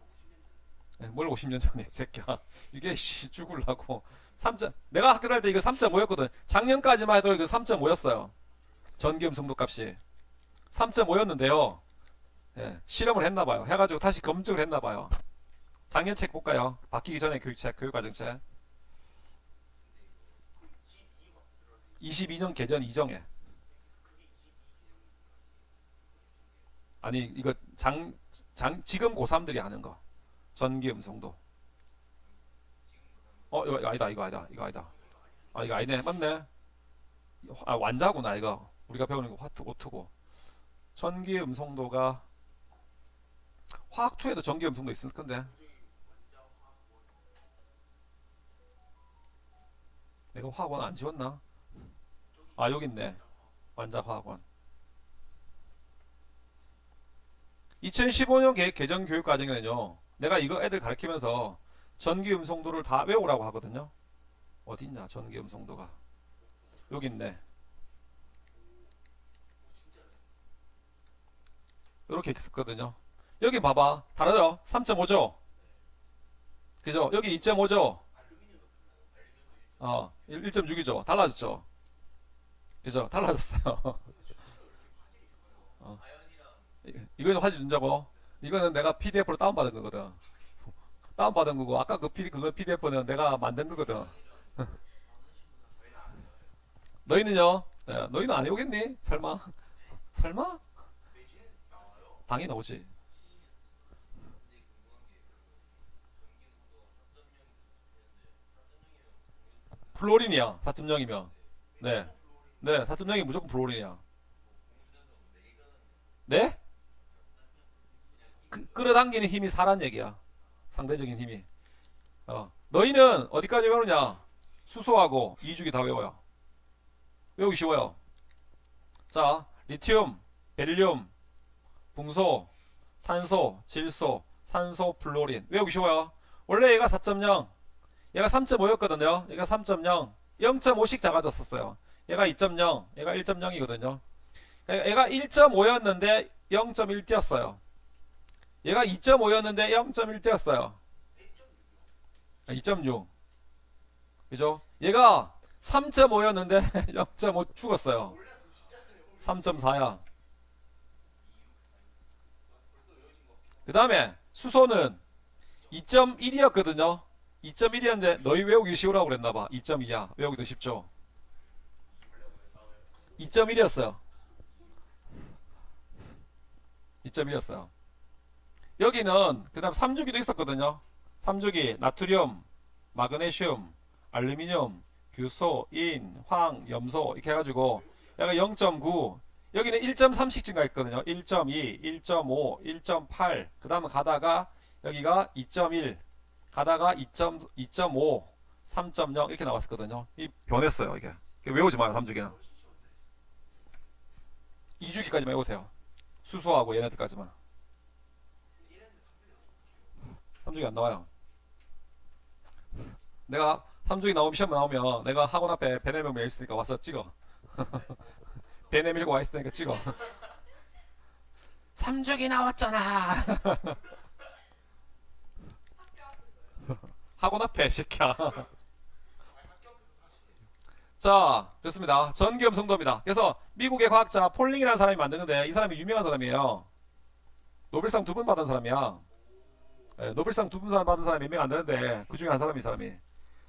네, 뭘 50년 전에 이 새끼야. 이게 죽을라고. 3점. 내가 학교 다닐 때 이거 3.5였거든. 작년까지만 해도 이거 3.5였어요. 전기 음성도 값이 3.5였는데요. 예, 실험을 했나봐요. 해가지고 다시 검증을 했나봐요. 작년 책 볼까요? 바뀌기 전에 교육책, 교육과정책. 22년 개정 이정에. 아니 이거 지금 고3들이 아는 거. 전기 음성도. 이거 아니다, 이거 아니다, 이거 아니다. 아, 이거 아니네. 맞네. 아, 완자구나 이거. 우리가 배우는 거 오투고. 전기 음성도가 화학2에도 전기 음성도 있을 건데. 내가 화학원 안 지웠나? 아, 여기 있네. 완자화학원. 2015년 개정 교육과정에는요. 내가 이거 애들 가르치면서 전기 음성도를 다 외우라고 하거든요. 어디 있냐? 전기 음성도가. 여기 있네. 이렇게 있었거든요. 여기 봐봐. 다르죠? 3.5죠? 그죠? 여기 2.5죠? 1.6이죠? 달라졌죠? 그죠? 달라졌어요. 어. 이거는 화질 준자고. 이거는 내가 PDF로 다운받은 거거든. 다운받은 거고, 아까 그거 PDF는 내가 만든 거거든. 너희는요? 네, 너희는 안 해오겠니? 설마? 설마? 당연히 나오지. 플로린이야. 4.0이면. 네. 네, 4.0이 무조건 플로린이야. 네? 끌어당기는 힘이 4란 얘기야. 상대적인 힘이. 너희는 어디까지 외우느냐? 수소하고 이주기 다 외워요. 외우기 쉬워요. 자, 리튬, 베릴륨, 붕소, 탄소, 질소, 산소, 플로린. 외우기 쉬워요. 원래 얘가 4.0, 얘가 3.5였거든요. 얘가 3.0, 0.5씩 작아졌었어요. 얘가 2.0, 얘가 1.0이거든요. 얘가 1.5였는데 0.1 뛰었어요. 얘가 2.5였는데 0.1 뛰었어요. 2.6. 그죠? 얘가 3.5였는데 0.5 죽었어요. 3.4야. 그 다음에 수소는 2.1이었거든요. 2.1이었는데 너희 외우기 쉬우라고 그랬나봐. 2.2야. 외우기도 쉽죠. 2.1이었어요. 2.1이었어요. 여기는 그 다음 3주기도 있었거든요. 3주기 나트륨, 마그네슘, 알루미늄, 규소, 인, 황, 염소 이렇게 해가지고 여기 0.9, 여기는 1.3씩 증가했거든요. 1.2, 1.5, 1.8, 그 다음에 가다가 여기가 2.1, 가다가 2.5, 3.0 이렇게 나왔었거든요. 이 변했어요. 이게 외우지 마요. 3주기는 2주기까지만 외우세요. 수소하고 얘네들까지만. 3주기 안 나와요. 내가 3주기 나오면 시험 나오면 내가 학원 앞에 배 내밀고 있으니까 와서 찍어. 배 내밀고 와 있으니까 찍어. 3주기 나왔잖아. 학원 앞에 새끼야. 자, 좋습니다. 전기음 성도입니다. 그래서 미국의 과학자 폴링이라는 사람이 만드는데 이 사람이 유명한 사람이에요. 노벨상 2번 받은 사람이야. 네, 노벨상 2번 받은 사람이 몇 명 안 되는데 그 중에 한 사람이 이 사람이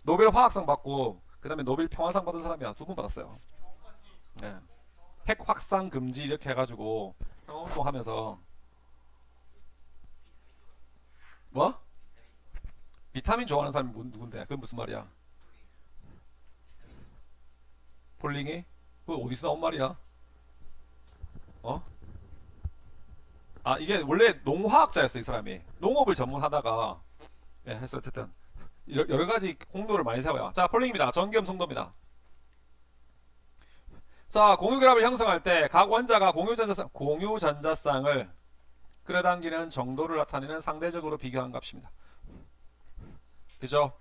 노벨 화학상 받고 그 다음에 노벨 평화상 받은 사람이야. 2번 받았어요. 네. 핵 확산 금지 이렇게 해가지고 운동하면서 뭐? 비타민 좋아하는 사람이 누군데? 그건 무슨 말이야? 폴링이? 그거 어디서 나온 말이야? 어? 아, 이게 원래 농화학자였어 이 사람이. 농업을 전문하다가 했어. 어쨌든 여러 가지 공로를 많이 세워요. 자, 폴링입니다. 전기음 성도입니다. 자, 공유결합을 형성할 때 각 원자가 공유전자쌍을 끌어당기는 정도를 나타내는 상대적으로 비교한 값입니다. 그죠?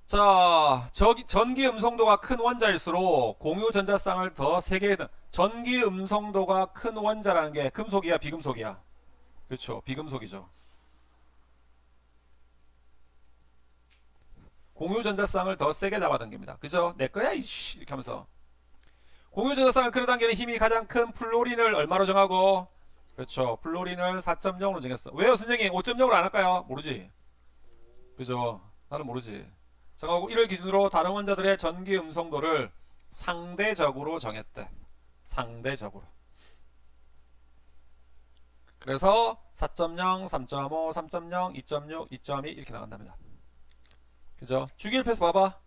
자, 전기 음성도가 큰 원자일수록 공유 전자쌍을 더 세게 전기 음성도가 큰 원자라는 게 금속이야, 비금속이야? 그렇죠, 비금속이죠. 공유 전자쌍을 더 세게 잡아당깁니다. 그죠? 내 거야 이씨 이렇게 하면서 공유 전자쌍을 끌어당기는 힘이 가장 큰 플로린을 얼마로 정하고 그렇죠. 플로린을 4.0으로 정했어. 왜요, 선생님? 5.0으로 안 할까요? 모르지. 그죠? 나는 모르지. 정하고 이를 기준으로 다른 원자들의 전기 음성도를 상대적으로 정했대. 상대적으로. 그래서 4.0, 3.5, 3.0, 2.6, 2.2 이렇게 나간답니다. 그죠? 주기율표에서 봐봐.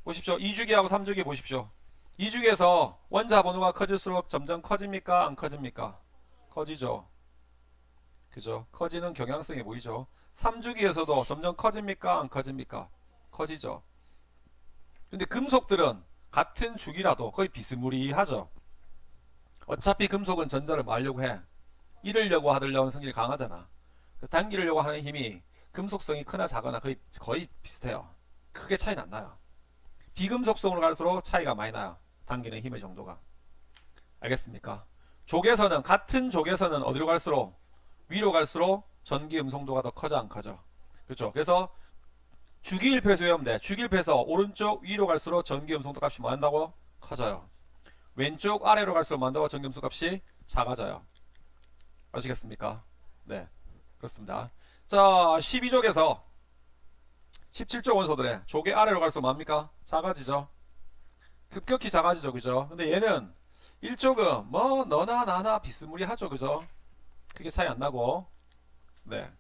보십시오. 2주기하고 3주기 보십시오. 2주기에서 원자 번호가 커질수록 점점 커집니까? 안 커집니까? 커지죠. 그죠? 커지는 경향성이 보이죠. 3주기에서도 점점 커집니까? 안 커집니까? 커지죠. 근데 금속들은 같은 주기라도 거의 비스무리하죠. 어차피 금속은 전자를 뭐 하려고 해? 잃으려고 하려는 성질이 강하잖아. 당기려고 하는 힘이 금속성이 크나 작거나 거의 비슷해요. 크게 차이는 안 나요. 비금속성으로 갈수록 차이가 많이 나요. 당기는 힘의 정도가. 알겠습니까? 족에서는 같은 족에서는 어디로 갈수록 위로 갈수록 전기 음성도가 더 커져 안 커져? 그렇죠. 그래서 주기율표에서 외우면 돼. 주기율표에서 오른쪽 위로 갈수록 전기 음성도 값이 뭐 한다고? 커져요. 왼쪽 아래로 갈수록 뭐 한다고? 전기 음성 값이 작아져요. 아시겠습니까? 네, 그렇습니다. 자, 12족에서 17족 원소들의 족의 아래로 갈수록 뭡니까? 작아지죠. 급격히 작아지죠. 그죠? 근데 얘는 1족은 뭐 너나 나나 비스무리하죠. 그죠? 크게 차이 안 나고. 네,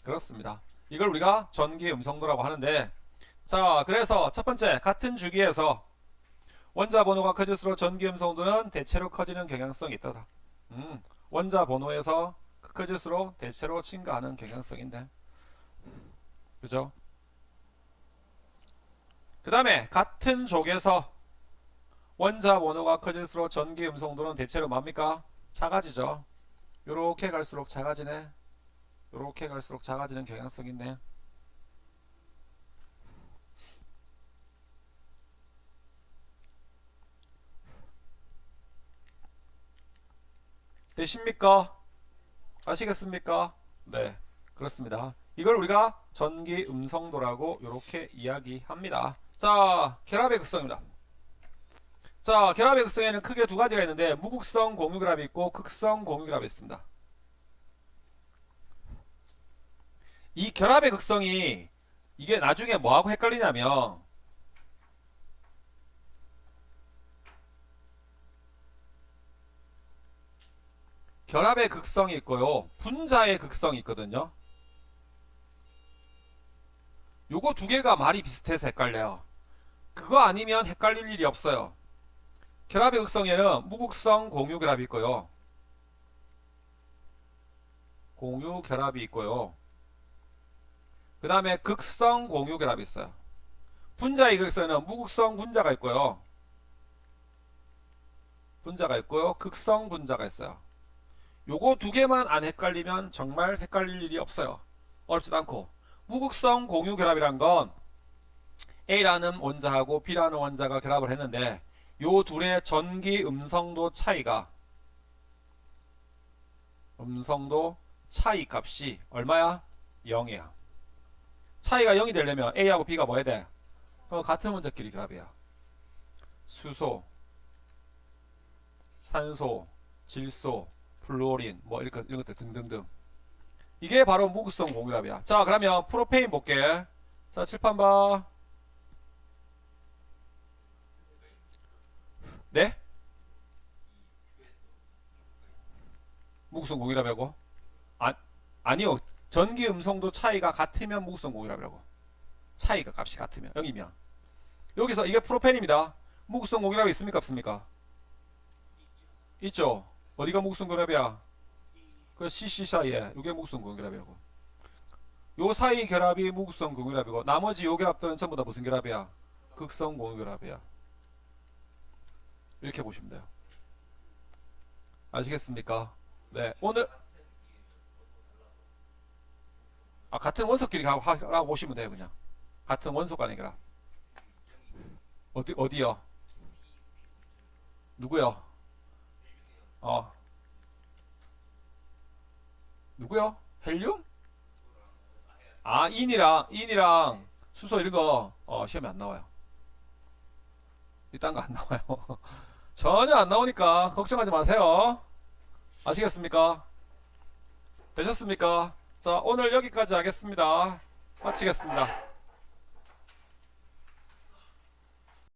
그렇습니다. 이걸 우리가 전기 음성도라고 하는데, 자, 그래서 첫 번째, 같은 주기에서 원자 번호가 커질수록 전기 음성도는 대체로 커지는 경향성이 있다. 원자 번호에서 커질수록 대체로 증가하는 경향성인데, 그죠? 그 다음에 같은 족에서 원자 번호가 커질수록 전기 음성도는 대체로 뭡니까? 작아지죠. 요렇게 갈수록 작아지네. 요렇게 갈수록 작아지는 경향성이 있네. 되십니까? 아시겠습니까? 네, 그렇습니다. 이걸 우리가 전기 음성도라고 이렇게 이야기합니다. 자, 결합의 극성입니다. 자, 결합의 극성에는 크게 두 가지가 있는데 무극성 공유결합이 있고 극성 공유결합이 있습니다. 이 결합의 극성이 이게 나중에 뭐하고 헷갈리냐면 결합의 극성이 있고요. 분자의 극성이 있거든요. 요거 두 개가 말이 비슷해서 헷갈려요. 그거 아니면 헷갈릴 일이 없어요. 결합의 극성에는 무극성 공유결합이 있고요. 공유결합이 있고요. 그 다음에 극성 공유결합이 있어요. 분자의 극성에는 무극성 분자가 있고요. 분자가 있고요. 극성 분자가 있어요. 요거 두 개만 안 헷갈리면 정말 헷갈릴 일이 없어요. 어렵지도 않고. 무극성 공유결합이란 건 A라는 원자하고 B라는 원자가 결합을 했는데 요 둘의 전기 음성도 차이가 음성도 차이 값이 얼마야? 0이야. 차이가 0이 되려면 A하고 B가 뭐 해야 돼? 같은 원자끼리 결합이야. 수소, 산소, 질소, 플루오린 뭐 이런 것들 등등등. 이게 바로 무극성 공유결합이야. 자, 그러면 프로페인 볼게. 자, 칠판 봐. 네? 무극성 공유결합이라고? 아니요. 전기 음성도 차이가 같으면 무극성 공유결합이라고. 차이가 값이 같으면 0이면. 여기서 이게 프로펜입니다. 무극성 공유결합이 있습니까 없습니까? 있죠. 어디가 무극성 공유결합이야? 그 CC 사이에 이게 무극성 공유결합이고 요 사이 결합이 무극성 공유결합이고 나머지 요 결합들은 전부 다 무슨 결합이야? 극성 공유결합이야. 이렇게 보시면 돼요. 아시겠습니까? 네, 오늘 같은 원소끼리 하라고 보시면 돼요. 그냥 같은 원소 간의 결합. 어디요? 누구요? 어, 누구요? 헬륨? 아, 인이랑 수소 이런 거 시험에 안 나와요. 이딴 거 안 나와요. 전혀 안 나오니까 걱정하지 마세요. 아시겠습니까? 되셨습니까? 자, 오늘 여기까지 하겠습니다. 마치겠습니다.